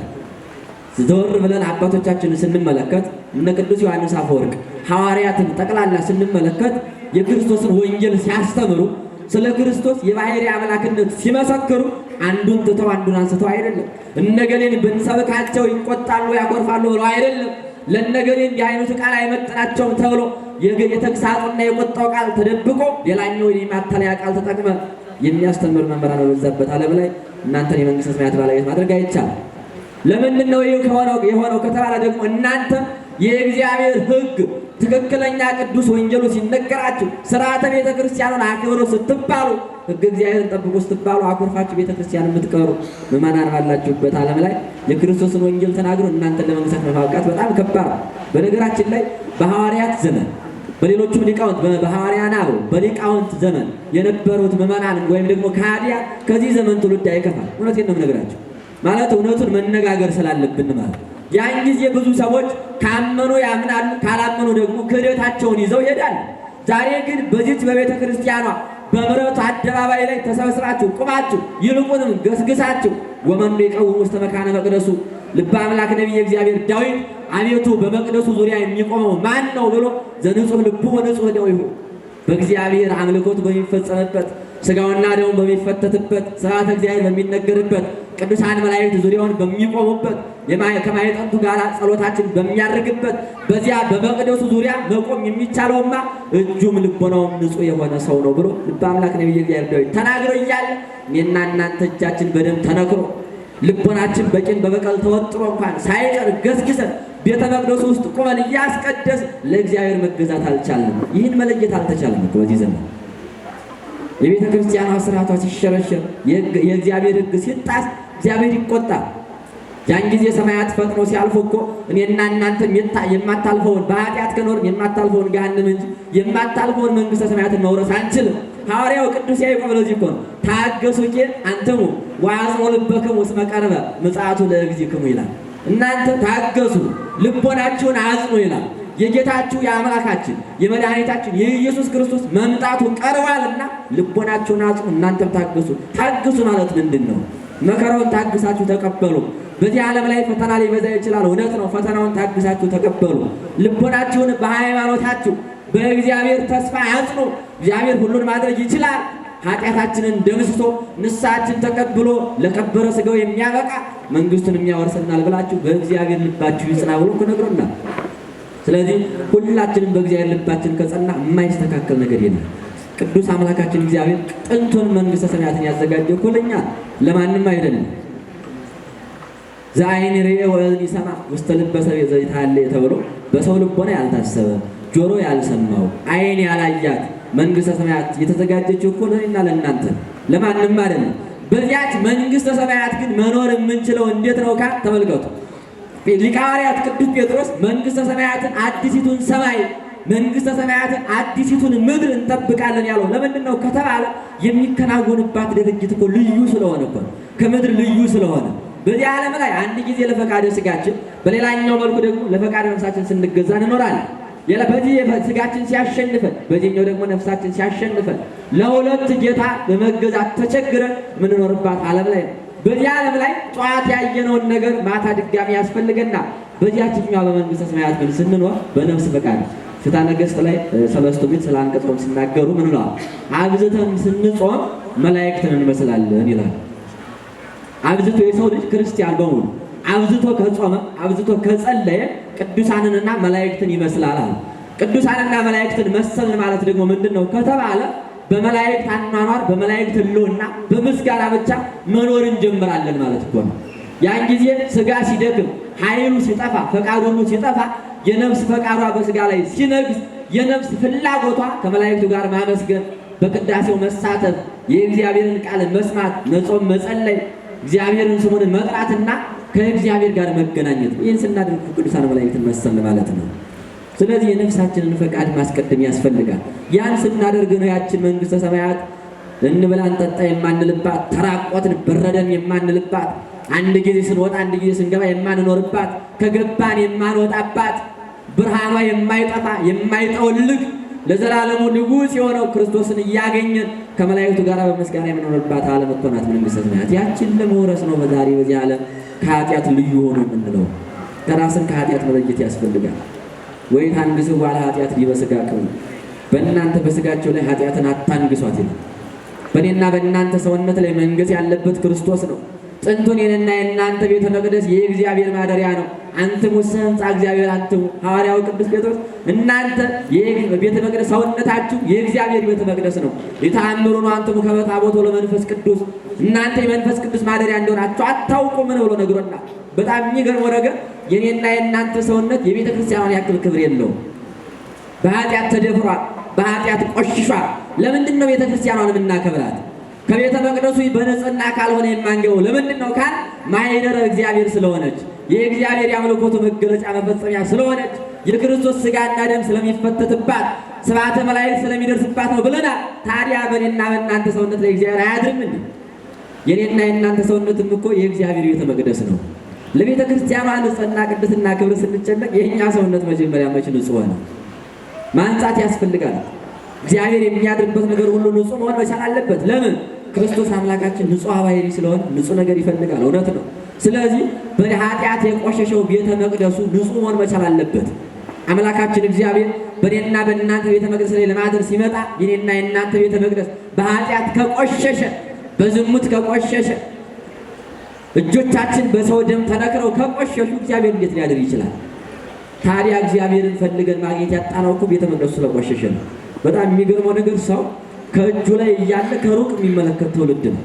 ዘወር ብለን አባቶቻችንን ስንመለከት እነ ቅዱስ ዮሐንስ አፈወርቅ ሐዋርያትን ጠቅላላ ስንመለከት የክርስቶስን ወንጌል ሲያስተምሩ ስለ ክርስቶስ የባሕርይ አምላክነት ሲመሰክሩ አንዱን ትተው አንዱን አንስተው አይደለም። እነገሌን ብንሰብካቸው ይቆጣሉ ያኮርፋሉ ብለው አይደለም። ለነገሌ እንዲህ አይነቱ ቃል አይመጥናቸውም ተብሎ የተግሳጹና የቆጣው ቃል ተደብቆ ሌላኛው የማታለያ ቃል ተጠቅመ የሚያስተምር መምህራን በበዛበት ዓለም ላይ እናንተን የመንግሥተ ሰማያት ባለቤት ማድረግ አይቻልም። ለምንድን ነው ይህ የሆነው ከተባለ ደግሞ እናንተ የእግዚአብሔር ሕግ ትክክለኛ ቅዱስ ወንጌሉ ሲነገራችሁ ሥርዓተ ቤተ ክርስቲያኑን አክብሩ ስትባሉ ሕግ እግዚአብሔርን ጠብቁ ስትባሉ አኩርፋችሁ ቤተ ክርስቲያን የምትቀሩ ምእመናን ባላችሁበት ዓለም ላይ የክርስቶስን ወንጌል ተናግሮ እናንተን ለመንግሥት መፋቃት በጣም ከባድ ነው። በነገራችን ላይ በሐዋርያት ዘመን በሌሎቹም ሊቃውንት በሐዋርያና በሊቃውንት ዘመን የነበሩት ምእመናን ወይም ደግሞ ከሃዲያን ከዚህ ዘመን ትውልድ አይከፋል። እውነቴን ነው የምነግራችሁ። ማለት እውነቱን መነጋገር ስላለብን ማለት ያን ጊዜ ብዙ ሰዎች ካመኑ ያምናሉ፣ ካላመኑ ደግሞ ክህደታቸውን ይዘው ይሄዳሉ። ዛሬ ግን በዚች በቤተ ክርስቲያኗ በምሕረቱ አደባባይ ላይ ተሰብስባችሁ ቁማችሁ ይልቁንም ገስግሳችሁ ወመኑ ይቀውም ውስተ መካነ መቅደሱ ልበ አምላክ ነቢየ እግዚአብሔር ዳዊት አቤቱ በመቅደሱ ዙሪያ የሚቆመው ማን ነው ብሎ ዘንጹህ ልቡ ወንጹህ እደዊሁ በእግዚአብሔር አምልኮት በሚፈጸምበት ሥጋውና ደሙ በሚፈተትበት ስብሐተ እግዚአብሔር በሚነገርበት ቅዱሳን መላእክት ዙሪያውን በሚቆሙበት ከማኅፀንቱ ጋር ጸሎታችን በሚያርግበት በዚያ በመቅደሱ ዙሪያ መቆም የሚቻለውማ እጁም ልቦናውም ንጹሕ የሆነ ሰው ነው ብሎ ልበ አምላክ ነቢየ እግዚአብሔር ዳዊት ተናግሮ እያለ እኔና እናንተ እጃችን በደም ተነክሮ ልቦናችን በቂም በበቀል ተወጥሮ እንኳን ሳይቀር ገስግሰን ቤተ መቅደሱ ውስጥ ቆመን እያስቀደስ ለእግዚአብሔር መገዛት አልቻልንም። ይህን መለየት አልተቻለም እኮ በዚህ ዘመን። የቤተ ክርስቲያኗ ስርዓቷ ሲሸረሸር፣ የእግዚአብሔር ሕግ ሲጣስ እግዚአብሔር ይቆጣል። ያን ጊዜ ሰማያት ፈጥኖ ሲያልፉ እኮ እኔና እናንተም የማታልፈውን በኃጢአት ከኖርን የማታልፈውን ገሃነም እንጂ የማታልፈውን መንግሥተ ሰማያትን መውረስ አንችልም። ሐዋርያው ቅዱስ ያዕቆብ ለዚህ እኮ ነው ታገሱኬ አንትሙ ወአጽኑ ልበክሙ እስመ ቀረበ ምጽአቱ ለእግዚእክሙ ይላል። እናንተ ታገሱ ልቦናችሁን አጽኑ ይላል። የጌታችሁ የአምላካችን የመድኃኒታችን የኢየሱስ ክርስቶስ መምጣቱ ቀርቧልና ልቦናችሁን አጽኑ፣ እናንተም ታገሱ። ታገሱ ማለት ምንድን ነው? መከራውን ታግሳችሁ ተቀበሉ። በዚህ ዓለም ላይ ፈተና ሊበዛ ይችላል፣ እውነት ነው። ፈተናውን ታግሳችሁ ተቀበሉ። ልቦናችሁን በሃይማኖታችሁ በእግዚአብሔር ተስፋ አጽኑ። እግዚአብሔር ሁሉን ማድረግ ይችላል። ኃጢአታችንን ደምስሶ ንስሐችን ተቀብሎ ለከበረ ሥጋው የሚያበቃ መንግሥቱን የሚያወርሰናል ብላችሁ በእግዚአብሔር ልባችሁ ይጽና ብሎ ነግሮናል። ስለዚህ ሁላችንም በእግዚአብሔር ልባችን ከጸና የማይስተካከል ነገር የለም። ቅዱስ አምላካችን እግዚአብሔር ጥንቱን መንግሥተ ሰማያትን ያዘጋጀው እኮ ለእኛ ለማንም አይደለም። ዘአይን ርኤ ወእዝን ይሰማ ውስተ ልበ ሰብእ ዘይትሃለየ ተብሎ በሰው ልቦና ያልታሰበ ጆሮ ያልሰማው አይን ያላያት መንግሥተ ሰማያት የተዘጋጀችው እኮ ለእኔና ለእናንተ ለማንም አይደለም። በዚያች መንግሥተ ሰማያት ግን መኖር የምንችለው እንዴት ነው ካል ተመልከቱ። ሊቀ ሐዋርያት ቅዱስ ጴጥሮስ መንግሥተ ሰማያትን አዲሲቱን ሰማይ መንግሥተ ሰማያትን አዲሲቱን ምድር እንጠብቃለን ያለው ለምንድን ነው ከተባለ የሚከናወንባት ድርጊት እኮ ልዩ ስለሆነ እኮ ከምድር ልዩ ስለሆነ በዚህ ዓለም ላይ አንድ ጊዜ ለፈቃደ ሥጋችን በሌላኛው መልኩ ደግሞ ለፈቃደ ነፍሳችን ስንገዛ እንኖራለን። በዚህ ሥጋችን ሲያሸንፈን፣ በዚህኛው ደግሞ ነፍሳችን ሲያሸንፈን ለሁለት ጌታ በመገዛት ተቸግረን የምንኖርባት ዓለም ላይ ነው። በዚህ ዓለም ላይ ጠዋት ያየነውን ነገር ማታ ድጋሚ ያስፈልገና በዚያችኛው በመንግሥተ ሰማያት ግን ስንኖር በነፍስ ፈቃድ ፍትሐ ነገሥት ላይ ሰለስቱ ምዕት ስለ አንቀጸ ጾም ሲናገሩ ምን ነው አብዝተን ስንጾም መላእክትን እንመስላለን ይላል። አብዝቶ የሰው ልጅ ክርስቲያን በሙሉ አብዝቶ ከጾመ አብዝቶ ከጸለየ ቅዱሳንንና መላእክትን ይመስላል አለ። ቅዱሳንና መላእክትን መሰል ማለት ደግሞ ምንድነው ከተባለ በመላእክት አኗኗር በመላእክት ሕልውና በምስጋና ብቻ መኖር እንጀምራለን ማለት እኮ ነው። ያን ጊዜ ሥጋ ሲደክም ኃይሉ ሲጠፋ ፈቃዱ ሁሉ ሲጠፋ የነፍስ ፈቃዷ በሥጋ ላይ ሲነግስ የነፍስ ፍላጎቷ ከመላእክቱ ጋር ማመስገን፣ በቅዳሴው መሳተፍ፣ የእግዚአብሔርን ቃል መስማት፣ መጾም፣ መጸለይ፣ እግዚአብሔርን ስሙን መጥራትና ከእግዚአብሔር ጋር መገናኘት። ይህን ስናደርግ ቅዱሳን መላእክትን መሰል ማለት ነው። ስለዚህ የነፍሳችንን ፈቃድ ማስቀደም ያስፈልጋል። ያን ስናደርግ ነው ያችን መንግሥተ ሰማያት እንብላ እንጠጣ የማንልባት፣ ተራቆትን በረደን የማንልባት፣ አንድ ጊዜ ስንወጣ አንድ ጊዜ ስንገባ የማንኖርባት፣ ከገባን የማንወጣባት፣ ብርሃኗ የማይጠፋ የማይጠወልግ ለዘላለሙ ንጉሥ የሆነው ክርስቶስን እያገኘን ከመላእክቱ ጋር በምስጋና የምንኖርባት ዓለም እኮ ናት መንግሥተ ሰማያት። ያችን ለመውረስ ነው በዛሬ በዚህ ዓለም ከኃጢአት ልዩ ሆኖ የምንለው። ከራስን ከኃጢአት መለየት ያስፈልጋል። ወይ ታንግሱ ባለ ኃጢአት ሊበስጋክሙ በእናንተ በሥጋቸው ላይ ኃጢአትን አታንግሷት ይላል። በእኔና በእናንተ ሰውነት ላይ መንገስ ያለበት ክርስቶስ ነው። ጥንቱን የኔና የእናንተ ቤተ መቅደስ የእግዚአብሔር ማደሪያ ነው። አንትሙ ሕንጻ እግዚአብሔር አንትሙ። ሐዋርያው ቅዱስ ጴጥሮስ እናንተ ቤተ መቅደስ ሰውነታችሁ የእግዚአብሔር ቤተ መቅደስ ነው። የተአምሩኑ አንትሙ ከመ ታቦቱ ለመንፈስ ቅዱስ እናንተ የመንፈስ ቅዱስ ማደሪያ እንደሆናችሁ አታውቁምን ብሎ ነግሮናል። በጣም የሚገርመው ነገር የኔና የእናንተ ሰውነት የቤተ ክርስቲያኗን ያክል ክብር የለውም። በኃጢአት ተደፍሯል፣ በኃጢአት ቆሽሿል። ለምንድን ነው ቤተ ክርስቲያኗን የምናከብራት? ከቤተ መቅደሱ በንጽህና ካልሆነ የማንገባው ለምንድን ነው ካል ማኅደረ እግዚአብሔር ስለሆነች የእግዚአብሔር የአምልኮቱ መገለጫ መፈጸሚያ ስለሆነች የክርስቶስ ሥጋና ደም ስለሚፈተትባት ስብሐተ መላእክት ስለሚደርስባት ነው ብለናል። ታዲያ በእኔና በእናንተ ሰውነት ላይ እግዚአብሔር አያድርም እንዴ? የኔና የእናንተ ሰውነትም እኮ የእግዚአብሔር ቤተ መቅደስ ነው። ለቤተ ክርስቲያኗ ንጽህና ቅድስና ክብር ስንጨነቅ የእኛ ሰውነት መጀመሪያ መች ንጹሕ ሆነ? ማንጻት ያስፈልጋል። እግዚአብሔር የሚያድርበት ነገር ሁሉ ንጹሕ መሆን መቻል አለበት። ለምን? ክርስቶስ አምላካችን ንጹሕ ባሕርይ ስለሆነ ንጹሕ ነገር ይፈልጋል። እውነት ነው። ስለዚህ በኃጢአት የቆሸሸው ቤተ መቅደሱ ንጹሕ መሆን መቻል አለበት። አምላካችን እግዚአብሔር በእኔና በእናንተ ቤተ መቅደስ ላይ ለማደር ሲመጣ የኔና የእናንተ ቤተ መቅደስ በኃጢአት ከቆሸሸ፣ በዝሙት ከቆሸሸ፣ እጆቻችን በሰው ደም ተነክረው ከቆሸሹ እግዚአብሔር እንዴት ሊያድር ይችላል? ታዲያ እግዚአብሔርን ፈልገን ማግኘት ያጣነው እኮ ቤተ መቅደሱ ስለቆሸሸ ነው። በጣም የሚገርመው ነገር ሰው ከእጁ ላይ እያለ ከሩቅ የሚመለከት ትውልድ ነው።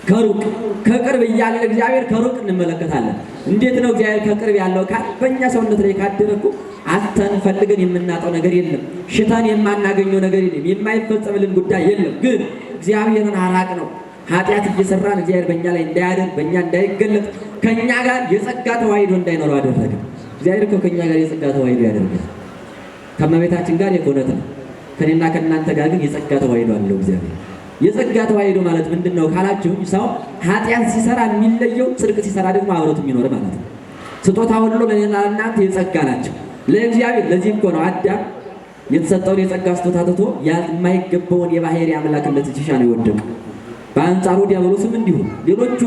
ከሩቅ ከቅርብ እያለ እግዚአብሔር ከሩቅ እንመለከታለን። እንዴት ነው እግዚአብሔር ከቅርብ ያለው? በእኛ ሰውነት ላይ ካደረኩ አተን ፈልገን የምናጣው ነገር የለም። ሽታን የማናገኘው ነገር የለም። የማይፈጸምልን ጉዳይ የለም። ግን እግዚአብሔርን አራቅ ነው። ኃጢአት እየሰራን እግዚአብሔር በእኛ ላይ እንዳያደር፣ በእኛ እንዳይገለጥ፣ ከእኛ ጋር የጸጋ ተዋሂዶ እንዳይኖረው አደረገ። እግዚአብሔር እኮ ከእኛ ጋር የጸጋ ተዋሂዶ ያደርጋል። ከእመቤታችን ጋር የኮነት ነው። ከኔና ከእናንተ ጋር ግን የጸጋ ተዋሂዶ አለው እግዚአብሔር። የጸጋ ተዋሂዶ ማለት ምንድን ነው ካላችሁ፣ ሰው ኃጢአት ሲሰራ የሚለየው፣ ጽድቅ ሲሰራ ደግሞ አብሮት የሚኖር ማለት ነው። ስጦታ ሁሉ ለኔና ለእናንተ የጸጋ ናቸው ለእግዚአብሔር። ለዚህ እኮ ነው አዳም የተሰጠውን የጸጋ ስጦታ ትቶ የማይገባውን የባህርይ አምላክነት ሲሻ ነው የወደቀው። በአንጻሩ ዲያብሎስም እንዲሁ ሌሎቹ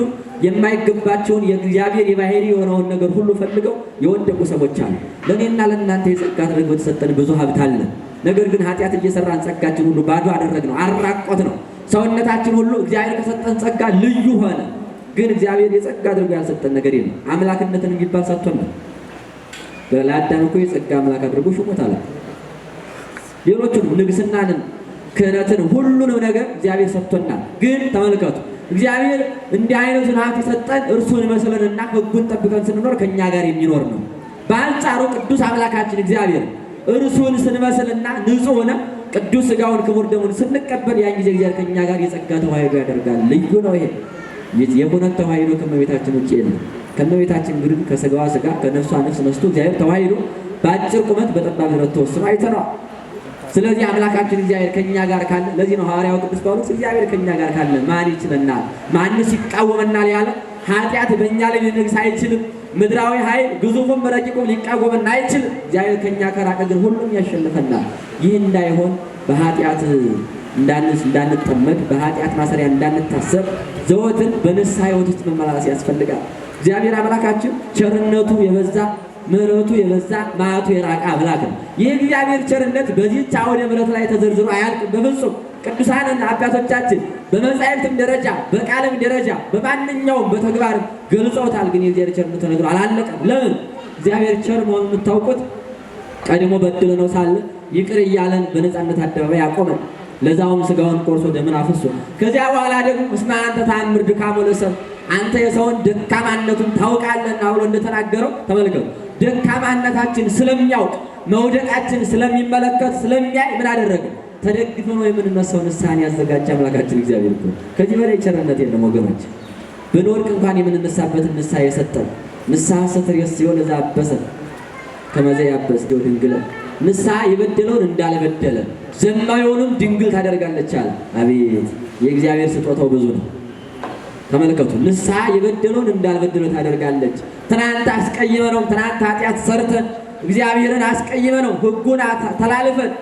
የማይገባቸውን የእግዚአብሔር የባህርይ የሆነውን ነገር ሁሉ ፈልገው የወደቁ ሰዎች አሉ። ለኔና ለእናንተ የጸጋ ተደርጎ የተሰጠን ብዙ ሀብት አለ። ነገር ግን ኃጢአት እየሰራን ጸጋችን ሁሉ ባዶ አደረግነው፣ አራቆት ነው። ሰውነታችን ሁሉ እግዚአብሔር ከሰጠን ጸጋ ልዩ ሆነ። ግን እግዚአብሔር የጸጋ አድርጎ ያልሰጠን ነገር የለም። አምላክነትን የሚባል ሰጥቶን ነው። ለአዳም እኮ የጸጋ አምላክ አድርጎ ሾሞታል። ሌሎቹንም ንግስናንን፣ ክህነትን፣ ሁሉንም ነገር እግዚአብሔር ሰጥቶናል። ግን ተመልከቱ፣ እግዚአብሔር እንዲህ አይነቱን ሀብት የሰጠን እርሱን መስለንና ሕጉን ጠብቀን ስንኖር ከእኛ ጋር የሚኖር ነው። በአንጻሩ ቅዱስ አምላካችን እግዚአብሔር እርሱን ስንመስልና ንጹሕ ሆነ ቅዱስ ሥጋውን ክቡር ደሙን ስንቀበል ያን ጊዜ እግዚአብሔር ከእኛ ጋር የጸጋ ተዋሂዶ ያደርጋል። ልዩ ነው ይሄ። የኮነት ተዋሂዶ ከእመቤታችን ውጭ የለም። ከእመቤታችን ግን ከሥጋዋ ሥጋ ከነፍሷ ነፍስ ነስቶ እግዚአብሔር ተዋሂዶ በአጭር ቁመት በጠባብ ርዝመት ተወስኖ አይተነዋል። ስለዚህ አምላካችን እግዚአብሔር ከእኛ ጋር ካለ፣ ለዚህ ነው ሐዋርያው ቅዱስ ጳውሎስ እግዚአብሔር ከእኛ ጋር ካለ ማን ይችለናል? ማንስ ይቃወመናል? ያለ ኃጢአት በእኛ ላይ ሊነግስ አይችልም። ምድራዊ ኃይል ግዙፉም ረቂቁም ሊቃወመን አይችልም። እግዚአብሔር ከእኛ ከራቀ ግን ሁሉም ያሸንፈናል። ይህ እንዳይሆን በኃጢአት እንዳንጠመድ፣ በኃጢአት ማሰሪያ እንዳንታሰር ዘወትር በንስሐ ሕይወት ውስጥ መመላለስ ያስፈልጋል። እግዚአብሔር አምላካችን ቸርነቱ የበዛ ምሕረቱ የበዛ መዓቱ የራቀ አምላክ ነው። ይህ እግዚአብሔር ቸርነት በዚህች አውደ ምሕረት ላይ ተዘርዝሮ አያልቅም በፍጹም። ቅዱሳን አባቶቻችን በመጻሕፍትም ደረጃ በቃልም ደረጃ በማንኛውም በተግባርም ገልጸውታል። ግን የእግዚአብሔር ቸርነት ተነግሮ አላለቀም። ለምን? እግዚአብሔር ቸር መሆኑን የምታውቁት ቀድሞ በድለነው ሳለ ይቅር እያለን በነፃነት አደባባይ ያቆመን፣ ለዛውም ሥጋውን ቆርሶ ደምን አፍሶ፣ ከዚያ በኋላ ደግሞ እስመ አንተ ተአምር ድካሞ ለሰብእ፣ አንተ የሰውን ደካማነቱን ታውቃለህና ብሎ እንደተናገረው ተመልከቱ። ደካማነታችን ስለሚያውቅ መውደቃችን ስለሚመለከት ስለሚያይ ምን አደረገ? ተደግፈ ነው የምንነሳው ንስሐን ያዘጋጀ አምላካችን እግዚአብሔር እኮ። ከዚህ በላይ ቸርነት የለም ወገኖች። ብንወድቅ እንኳን የምንነሳበትን ንስሐ የሰጠን ንስሐ ሰትር ሲሆን እዛ አበሰ ከመዘ ያበስ ድንግል ንስሐ የበደለውን እንዳልበደለ ዘማዊውንም ድንግል ታደርጋለች አለ። አቤት የእግዚአብሔር ስጦታው ብዙ ነው። ተመልከቱ፣ ንስሐ የበደለውን እንዳልበደለ ታደርጋለች። ትናንት አስቀይመነው፣ ትናንት ኃጢአት ሰርተን እግዚአብሔርን አስቀይመነው፣ ሕጉን ተላልፈን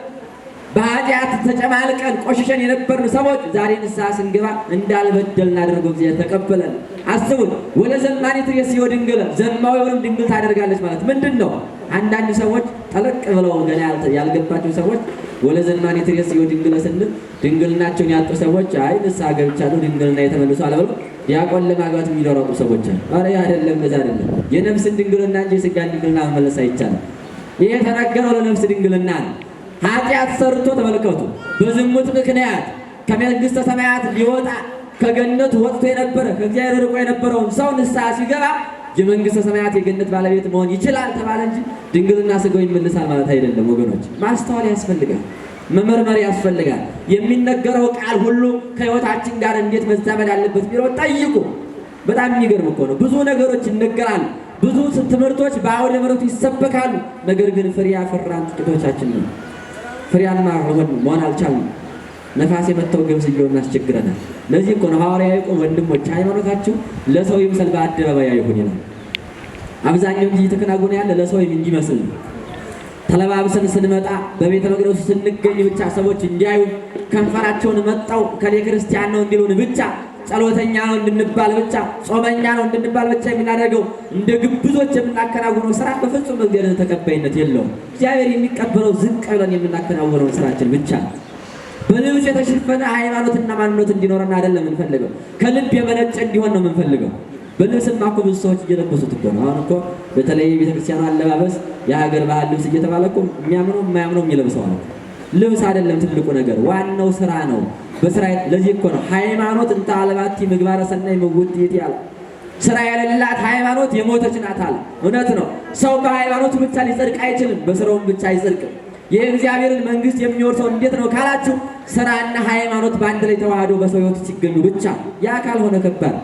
በኃጢአት ተጨማልቀን ቆሽሸን የነበርን ሰዎች ዛሬ ንስሐ ስንገባ እንዳልበደልን አድርጎ እግዚአብሔር ተቀበለን። አስቡን። ወለ ዘማኒት የሲዮ ድንግል ዘማዊውንም ድንግል ታደርጋለች ማለት ምንድን ነው? አንዳንድ ሰዎች ጠለቅ ብለው ገና ያልገባቸው ሰዎች ወለ ዘማኒት የሲዮ ድንግል ስንል ድንግልናቸውን ያጡ ሰዎች አይ ንስሐ ገብቻለሁ ድንግልና የተመልሷል ብለው ዲያቆን ለማግባት የሚደረቁ ሰዎች አሉ። ኧረ አይደለም፣ እንደዛ አይደለም። የነፍስን ድንግልና እንጂ የሥጋን ድንግልና መመለስ አይቻልም። ይሄ የተነገረው ለነፍስ ድንግልና ነው። ኃጢአት ሰርቶ ተመልከቱ፣ በዝሙት ምክንያት ከመንግሥተ ሰማያት ሊወጣ ከገነት ወጥቶ የነበረ ከእግዚአብሔር ርቆ የነበረውን ሰው ንስሐ ሲገባ የመንግሥተ ሰማያት የገነት ባለቤት መሆን ይችላል ተባለ እንጂ ድንግልና ሥጋው ይመልሳል ማለት አይደለም ወገኖች። ማስተዋል ያስፈልጋል፣ መመርመር ያስፈልጋል። የሚነገረው ቃል ሁሉ ከሕይወታችን ጋር እንዴት መዛመድ አለበት ቢለው ጠይቁ። በጣም የሚገርም እኮ ነው። ብዙ ነገሮች ይነገራሉ፣ ብዙ ትምህርቶች በአውደ ምሕረቱ ይሰበካሉ። ነገር ግን ፍሬ ያፈራን ጥቂቶቻችን ነው። ፍሬያማ መሆን አልቻልንም። ነፋስ የመታው ገብስ እየሆንን አስቸግረናል። ለዚህ እኮ ነው ሐዋርያው ያዕቆብ ወንድሞች ሃይማኖታችሁ ለሰው ይምሰል በአደባባይ አይሁን ይላል። አብዛኛው ጊዜ እየተከናወነ ያለ ለሰው እንዲመስል ነው። ተለባብሰን ስንመጣ በቤተ መቅደሱ ስንገኝ ብቻ ሰዎች እንዲያዩ ከንፈራቸውን መጣው ከሌ ክርስቲያን ነው እንዲሉን ብቻ ጸሎተኛ ነው እንድንባል ብቻ፣ ጾመኛ ነው እንድንባል ብቻ የምናደርገው እንደ ግብዞች የምናከናውነው ስራ በፍጹም እግዚአብሔር ተቀባይነት የለውም። እግዚአብሔር የሚቀበለው ዝቅ ብለን የምናከናውነው ስራችን ብቻ ነው። በልብስ የተሸፈነ ሃይማኖትና ማንነት እንዲኖረን አይደለም የምንፈልገው፣ ከልብ የመነጨ እንዲሆን ነው የምንፈልገው። በልብስማ እኮ ብዙ ሰዎች እየለበሱት እኮ ነው። አሁን እኮ በተለይ ቤተክርስቲያኑ አለባበስ የሀገር ባህል ልብስ እየተባለ እኮ የሚያምነው የማያምነው የሚለብሰው ነው። ልብስ አይደለም ትልቁ ነገር፣ ዋናው ስራ ነው። በስራ ለዚህ እኮ ነው ሃይማኖት እንተ አልባቲ ምግባረ ሰናይ መውደት ያለ። ስራ የሌላት ሃይማኖት የሞተች ናት አለ። እውነት ነው። ሰው በሃይማኖቱ ብቻ ሊጸድቅ አይችልም፣ በስራውም ብቻ አይጸድቅም። የእግዚአብሔርን መንግስት የሚወርሰው እንዴት ነው ካላችሁ፣ ስራና ሃይማኖት በአንድ ላይ ተዋህዶ በሰው ህይወት ሲገኙ ብቻ። ያ ካልሆነ ከባድ።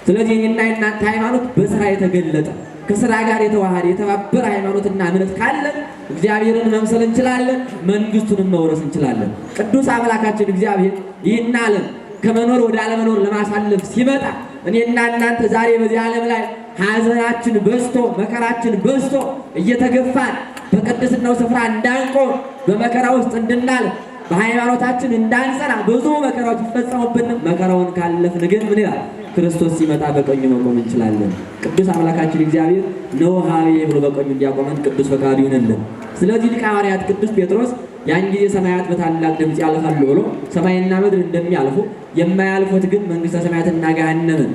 ስለዚህ እኔና እናንተ ሃይማኖት በስራ የተገለጠ ከስራ ጋር የተዋሃደ የተባበረ ሃይማኖትና እምነት ካለን እግዚአብሔርን መምሰል እንችላለን፣ መንግስቱንም መውረስ እንችላለን። ቅዱስ አምላካችን እግዚአብሔር ይህን ዓለም ከመኖር ወደ አለመኖር ለማሳለፍ ሲመጣ እኔና እናንተ ዛሬ በዚህ ዓለም ላይ ሐዘናችን በዝቶ መከራችን በዝቶ እየተገፋን በቅድስናው ስፍራ እንዳንቆም በመከራ ውስጥ እንድናልፍ በሃይማኖታችን እንዳንጸና ብዙ መከራዎች ይፈጸሙብን። መከራውን ካለፍን ግን ምን ይላል? ክርስቶስ ሲመጣ በቀኙ መቆም እንችላለን። ቅዱስ አምላካችን እግዚአብሔር ነው ሀቤ ብሎ በቀኙ እንዲያቆመን ቅዱስ ፈቃዱ ይሁንልን። ስለዚህ ሊቀ ሐዋርያት ቅዱስ ጴጥሮስ ያን ጊዜ ሰማያት በታላቅ ድምፅ ያልፋሉ ብሎ ሰማይና ምድር እንደሚያልፉ የማያልፉት ግን መንግስተ ሰማያትና ገሃነምን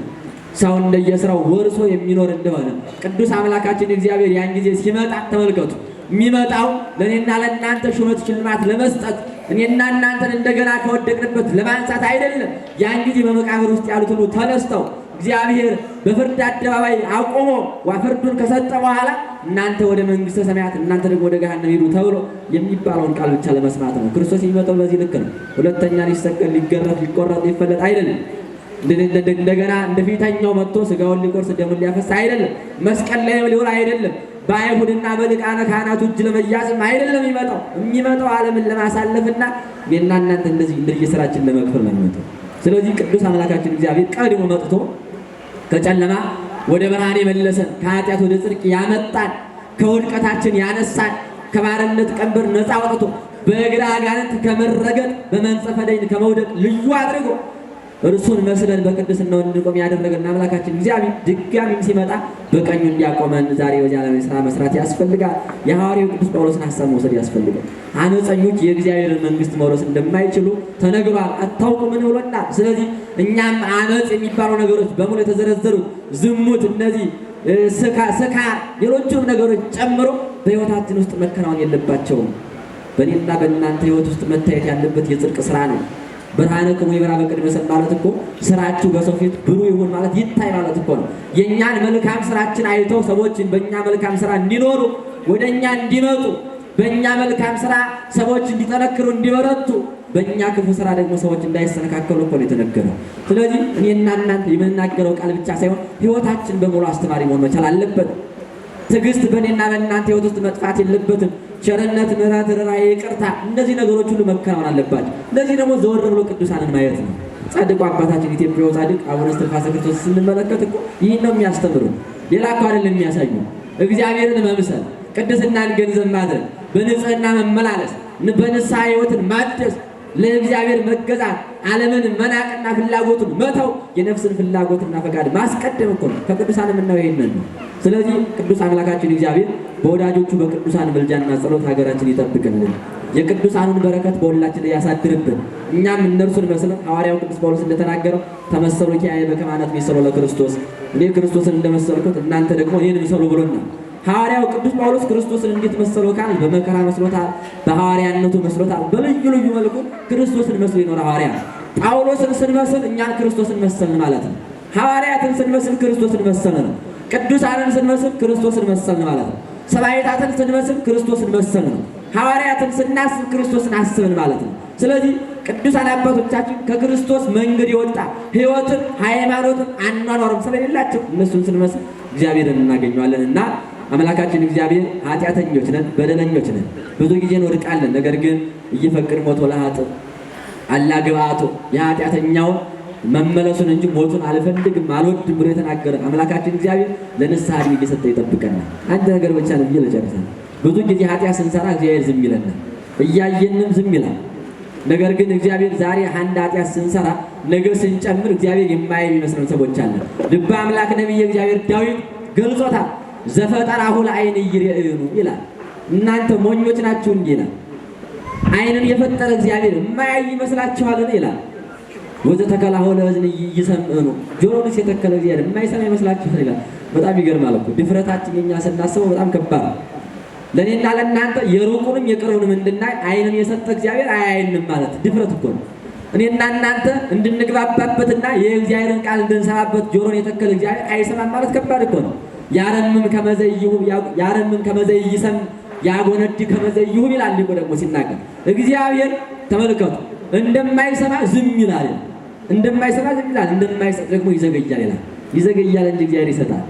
ሰው እንደየስራው ወርሶ የሚኖር እንደሆነ ቅዱስ አምላካችን እግዚአብሔር ያን ጊዜ ሲመጣ ተመልከቱ። የሚመጣው ለእኔና ለእናንተ ሹመት ሽልማት ለመስጠት እኔና እናንተን እንደገና ከወደቅንበት ለማንሳት አይደለም። ያን ጊዜ በመቃብር ውስጥ ያሉት ሁሉ ተነስተው እግዚአብሔር በፍርድ አደባባይ አቆሞ ፍርዱን ከሰጠ በኋላ እናንተ ወደ መንግስተ ሰማያት እናንተ ደግሞ ወደ ገሃነም ሄዱ ተብሎ የሚባለውን ቃል ብቻ ለመስማት ነው። ክርስቶስ የሚመጣው በዚህ ልክ ነው። ሁለተኛ ሊሰቀል ሊገረፍ ሊቆረጥ ሊፈለጥ አይደለም። እንደገና እንደ ፊተኛው መጥቶ ስጋውን ሊቆርስ ደሙን ሊያፈስ አይደለም። መስቀል ላይ ሊውል አይደለም። በአይሁድና በሊቃነ ካህናቱ እጅ ለመያዝም አይደለም የሚመጣው። የሚመጣው ዓለምን ለማሳለፍና እኔና እናንተ እንደዚህ ስራችን ለመክፈል ነው የሚመጣው። ስለዚህ ቅዱስ አምላካችን እግዚአብሔር ቀድሞ መጥቶ ከጨለማ ወደ ብርሃን የመለሰን ከኃጢአት ወደ ጽድቅ ያመጣን ከውድቀታችን ያነሳን ከባርነት ቀንበር ነፃ አውጥቶ በእግረ አጋንንት ከመረገጥ በመንጸፈ ደይን ከመውደቅ ልዩ አድርጎ እርሱን መስለን በቅድስናው እንድንቆም ያደረገን አምላካችን እግዚአብሔር ድጋሚም ሲመጣ በቀኙ እንዲያቆመን ዛሬ በዚህ ዓለም ስራ መስራት ያስፈልጋል። የሐዋርያው ቅዱስ ጳውሎስን ሐሳብ መውሰድ ያስፈልጋል። አመፀኞች የእግዚአብሔርን መንግስት መውረስ እንደማይችሉ ተነግሯል። አታውቁምን ብሎናል። ስለዚህ እኛም አመፅ የሚባሉ ነገሮች በሙሉ የተዘረዘሩት ዝሙት፣ እነዚህ ስካር፣ ሌሎችም ነገሮች ጨምሮ በሕይወታችን ውስጥ መከናወን የለባቸውም። በእኔና በእናንተ ሕይወት ውስጥ መታየት ያለበት የጽድቅ ስራ ነው። ብርሃንክሙ ይብራ በቅድመ ሰብእ ማለት እኮ ስራችሁ በሰው ፊት ብሩህ ይሁን ማለት ይታይ ማለት እኮ ነው። የእኛን መልካም ስራችን አይተው ሰዎችን በእኛ መልካም ስራ እንዲኖሩ ወደ እኛ እንዲመጡ፣ በእኛ መልካም ስራ ሰዎች እንዲጠነክሩ እንዲበረቱ፣ በእኛ ክፉ ስራ ደግሞ ሰዎች እንዳይሰነካከሉ እኮ ነው የተነገረው። ስለዚህ እኔና እናንተ የምንናገረው ቃል ብቻ ሳይሆን ህይወታችን በሙሉ አስተማሪ መሆን መቻል አለበት። ትዕግስት በእኔና በእናንተ ህይወት ውስጥ መጥፋት የለበትም። ቸርነት፣ ምሕረት፣ ርኅራኄ፣ ይቅርታ፣ እነዚህ ነገሮች ሁሉ መከናወን አለባቸው። እነዚህ ደግሞ ዘወር ብሎ ቅዱሳንን ማየት ነው። ጻድቁ አባታችን ኢትዮጵያው ጻድቅ አቡነ እስትንፋሰ ክርስቶስ ስንመለከት እኮ ይህን ነው የሚያስተምሩ። ሌላ እኮ አይደለም የሚያሳዩ። እግዚአብሔርን መምሰል፣ ቅድስናን ገንዘብ ማድረግ፣ በንጽህና መመላለስ፣ በንስሐ ህይወትን ማደስ፣ ለእግዚአብሔር መገዛት፣ ዓለምን መናቅና ፍላጎቱን መተው፣ የነፍስን ፍላጎትና ፈቃድ ማስቀደም እኮ ነው። ከቅዱሳን የምናየው ይሄንን ነው። ስለዚህ ቅዱስ አምላካችን እግዚአብሔር በወዳጆቹ በቅዱሳን ምልጃና ጸሎት ሀገራችን ይጠብቅልን። የቅዱሳኑን በረከት በሁላችን ላይ ያሳድርብን። እኛም እነርሱን መስለን ሐዋርያው ቅዱስ ጳውሎስ እንደተናገረው ተመሰሉ ኪያየ በከመ አነ እትሜሰሎ ለክርስቶስ፣ እኔ ክርስቶስን እንደመሰልኩት እናንተ ደግሞ እኔን ምሰሉ ብሎናል። ሐዋርያው ቅዱስ ጳውሎስ ክርስቶስን እንዴት መሰለው ካል በመከራ መስሎታል፣ በሐዋርያነቱ መስሎታል። በልዩ ልዩ መልኩ ክርስቶስን መስሎ ይኖር ሐዋርያ። ጳውሎስን ስንመስል እኛን ክርስቶስን መሰልን ማለት ነው። ሐዋርያትን ስንመስል ክርስቶስን መሰልን ነው። ቅዱሳንን ስንመስል ክርስቶስን መሰልን ማለት ነው። ሰማዕታትን ስንመስል ክርስቶስን መሰልን ነው። ሐዋርያትን ስናስብ ክርስቶስን አስብን ማለት ነው። ስለዚህ ቅዱሳን አባቶቻችን ከክርስቶስ መንገድ የወጣ ሕይወትን፣ ሃይማኖትን፣ አኗኗርም ስለሌላቸው እነሱን ስንመስል እግዚአብሔርን እናገኘዋለን እና አምላካችን እግዚአብሔር ኃጢአተኞች ነን፣ በደለኞች ነን፣ ብዙ ጊዜ እንወድቃለን። ነገር ግን እየፈቅድ ሞቶ ለኃጥእ አላ ግብአቶ የኃጢአተኛውን መመለሱን እንጂ ሞቱን አልፈልግም አልወድም ብሎ የተናገረ አምላካችን እግዚአብሔር ለንስሐ ዕድሜ እየሰጠ ይጠብቀናል። አንድ ነገር ብቻ ነው ልጨርሳለሁ። ብዙ ጊዜ ኃጢአት ስንሰራ እግዚአብሔር ዝም ይለናል፣ እያየንም ዝም ይላል። ነገር ግን እግዚአብሔር ዛሬ አንድ ኃጢአት ስንሰራ ነገ ስንጨምር እግዚአብሔር የማያይ የሚመስለን ሰዎች አለ። ልበ አምላክ ነቢየ እግዚአብሔር ዳዊት ገልጾታል። ዘፈጠራሁ ለዓይን ይርኤኑ ይላል። እናንተ ሞኞች ናችሁ እንዲህ ይላል። ዓይንን የፈጠረ እግዚአብሔር የማያይ ይመስላችኋልን ይላል። ወዘተከላሁ ለእዝን ይሰምዑ ጆሮንስ የተከለ እግዚአብሔር የማይሰማ ይመስላችኋል ይላል። በጣም ይገርማል እኮ ድፍረታችን የኛ ስናስበው በጣም ከባድ ነው። ለኔና ለእናንተ የሩቁንም የቅርቡንም እንድናይ ዓይንን የሰጠ እግዚአብሔር አያየንም ማለት ድፍረት እኮ ነው። እኔና እናንተ እንድንግባባበትና የእግዚአብሔርን ቃል እንድንሰማበት ጆሮን የተከለ እግዚአብሔር አይሰማም ማለት ከባድ እኮ ነው። ያረምም ከመዘይሰም ያጎነድ ከመዘይሁ ይላል ሊቁ ደግሞ ሲናገር እግዚአብሔር ተመልከቱ እንደማይሰማ ዝም ይላል። እንደማይሰማ ዝም ይላል፣ እንደማይሰጥ ደግሞ ይዘገያል ይላል። ይዘገያል እንጂ እግዚአብሔር ይሰጣል።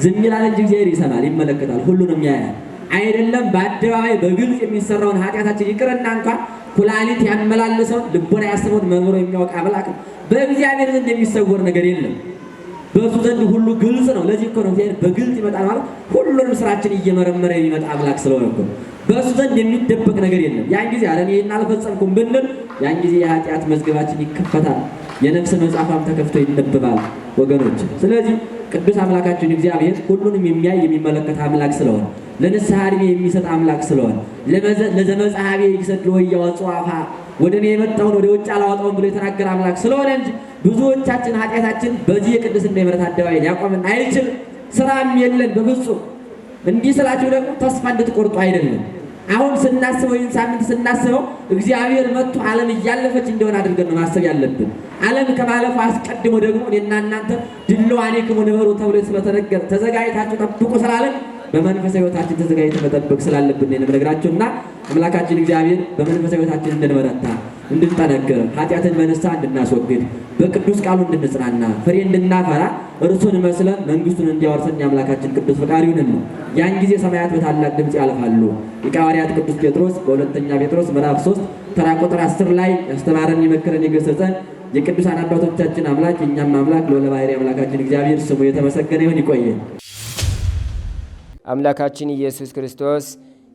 ዝም ይላል እንጂ እግዚአብሔር ይሰማል፣ ይመለከታል፣ ሁሉንም ያያል። አይደለም በአደባባይ በግልጽ የሚሰራውን ኃጢአታችን ይቅርና እንኳን ኩላሊት ያመላለሰውን ልቦና ያሰበውን መርምሮ የሚያውቅ አምላክ ነው። በእግዚአብሔር ዘንድ የሚሰወር ነገር የለም። በሱ ዘንድ ሁሉ ግልጽ ነው። ለዚህ እኮ ነው እግዚአብሔር በግልጽ ይመጣል ማለት ሁሉንም ስራችን እየመረመረ የሚመጣ አምላክ ስለሆነ እኮ በሱ ዘንድ የሚደበቅ ነገር የለም። ያን ጊዜ አረ እኔ አልፈጸምኩም ብንል ያን ጊዜ የኃጢአት መዝገባችን ይከፈታል፣ የነፍስ መጽሐፋም ተከፍቶ ይነበባል ወገኖች። ስለዚህ ቅዱስ አምላካችን እግዚአብሔር ሁሉንም የሚያይ የሚመለከት አምላክ ስለሆነ ለንስሐ ዕድሜ የሚሰጥ አምላክ ስለሆነ ለዘመጽሐቤ ይሰድ ወያወጽዋፋ ወደ እኔ የመጣውን ወደ ውጭ አላወጣውም ብሎ የተናገረ አምላክ ስለሆነ እንጂ ብዙዎቻችን ኃጢአታችን በዚህ የቅድስና የምሕረት አደባባይ ሊያቆመን አይችልም። ስራም የለን በፍጹም። እንዲህ ስላችሁ ደግሞ ተስፋ እንድትቆርጡ አይደለም። አሁን ስናስበው ይህን ሳምንት ስናስበው እግዚአብሔር መጥቶ ዓለም እያለፈች እንደሆነ አድርገን ነው ማሰብ ያለብን። ዓለም ከማለፉ አስቀድሞ ደግሞ እኔና እናንተ ድልዋኔክሙ ንበሩ ተብሎ ስለተነገረ ተዘጋጅታችሁ ጠብቁ ስላለን በመንፈሳዊ ሕይወታችን ተዘጋጅተን መጠበቅ ስላለብን ነው የምነግራችሁና አምላካችን እግዚአብሔር በመንፈሳዊ ሕይወታችን እንድንበረታ እንድንጠነክር ኃጢአትን በንስሐ እንድናስወግድ በቅዱስ ቃሉ እንድንጽናና ፍሬ እንድናፈራ እርሱን መስለን መንግስቱን እንዲያወርሰን የአምላካችን ቅዱስ ፈቃዱ ይሁንልን። ያን ጊዜ ሰማያት በታላቅ ድምፅ ያልፋሉ። ሊቀ ሐዋርያት ቅዱስ ጴጥሮስ በሁለተኛ ጴጥሮስ ምዕራፍ 3 ተራ ቁጥር 10 ላይ ያስተማረን የመከረን የገሰጸን የቅዱሳን አባቶቻችን አምላክ የእኛም አምላክ ልዑለ ባሕርይ አምላካችን እግዚአብሔር ስሙ የተመሰገነ ይሁን። ይቆየን። አምላካችን ኢየሱስ ክርስቶስ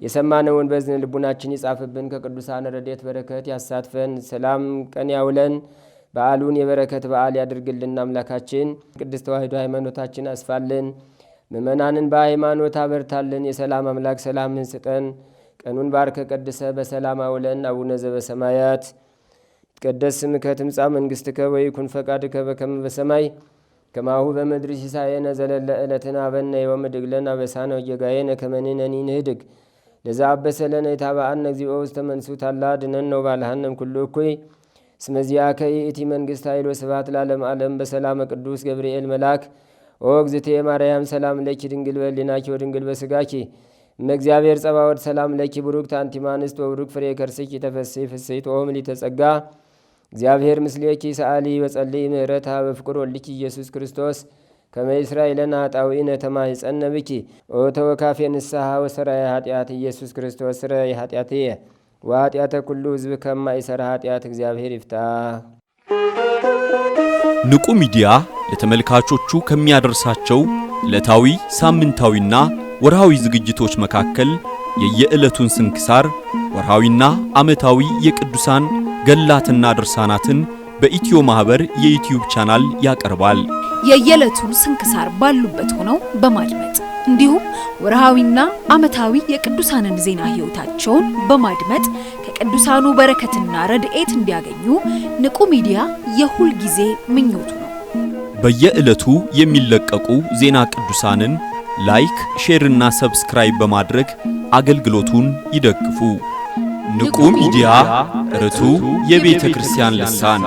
የሰማነውን በዝን ልቡናችን ይጻፍብን፣ ከቅዱሳን ረድኤት በረከት ያሳትፈን፣ ሰላም ቀን ያውለን፣ በዓሉን የበረከት በዓል ያድርግልን። አምላካችን ቅድስት ተዋሕዶ ሃይማኖታችን አስፋልን፣ ምእመናንን በሃይማኖት አበርታልን። የሰላም አምላክ ሰላምን ስጠን። ቀኑን ባርከ ቀድሰ በሰላም አውለን። አቡነ ዘበሰማያት ይትቀደስ ስምከ ትምጻእ መንግሥትከ ወይኩን ፈቃድከ በከመ በሰማይ ከማሁ በምድር ሲሳየነ ዘለለ ዕለትነ ሀበነ ዮም ወኅድግ ለነ አበሳነ ወጌጋየነ ከመ ንሕነኒ ንኅድግ ለዘአበሰ ለነ ኢታብአነ እግዚኦ ውስተ መንሱት አላ አድኅነነ ወባልሐነ እምኩሉ እኩይ እስመ ዚአከ ይእቲ መንግሥት ኃይል ወስብሐት ለዓለመ ዓለም። በሰላመ ቅዱስ ገብርኤል መልአክ ኦ እግዝእትየ ማርያም ሰላም ለኪ ድንግል በሕሊናኪ ወድንግል በሥጋኪ እመ እግዚአብሔር ጸባኦት ሰላም ለኪ ቡሩክት አንቲ እምአንስት ወቡሩክ ፍሬ ከርሥኪ ተፈሥሒ ፍሥሕት ኦ ምልዕተ ጸጋ እግዚአብሔር ምስሌኪ ሰአሊ በጸልይ ምህረታ በፍቅር ወልኪ ኢየሱስ ክርስቶስ ከመ ይስራይ ለነ ኃጣውኢነ ተማኅፀነ ብኪ ኦ ተወካፌ ንስሐ ወሰራይ ኃጢአት ኢየሱስ ክርስቶስ ስረይ ኃጢአትየ ወኃጢአተ ኩሉ ሕዝብ ከማይሰራ ኃጢአት እግዚአብሔር ይፍታ። ንቁ ሚዲያ ለተመልካቾቹ ከሚያደርሳቸው ዕለታዊ ሳምንታዊና ወርሃዊ ዝግጅቶች መካከል የየዕለቱን ስንክሳር ወርሃዊና ዓመታዊ የቅዱሳን ገላትና ድርሳናትን በኢትዮ ማህበር የዩቲዩብ ቻናል ያቀርባል። የየዕለቱን ስንክሳር ባሉበት ሆነው በማድመጥ እንዲሁም ወርሃዊና ዓመታዊ የቅዱሳንን ዜና ሕይወታቸውን በማድመጥ ከቅዱሳኑ በረከትና ረድኤት እንዲያገኙ ንቁ ሚዲያ የሁል ጊዜ ምኞቱ ነው። በየዕለቱ የሚለቀቁ ዜና ቅዱሳንን ላይክ፣ ሼርና ሰብስክራይብ በማድረግ አገልግሎቱን ይደግፉ። ንቁ ሚዲያ ርቱ የቤተ ክርስቲያን ልሳን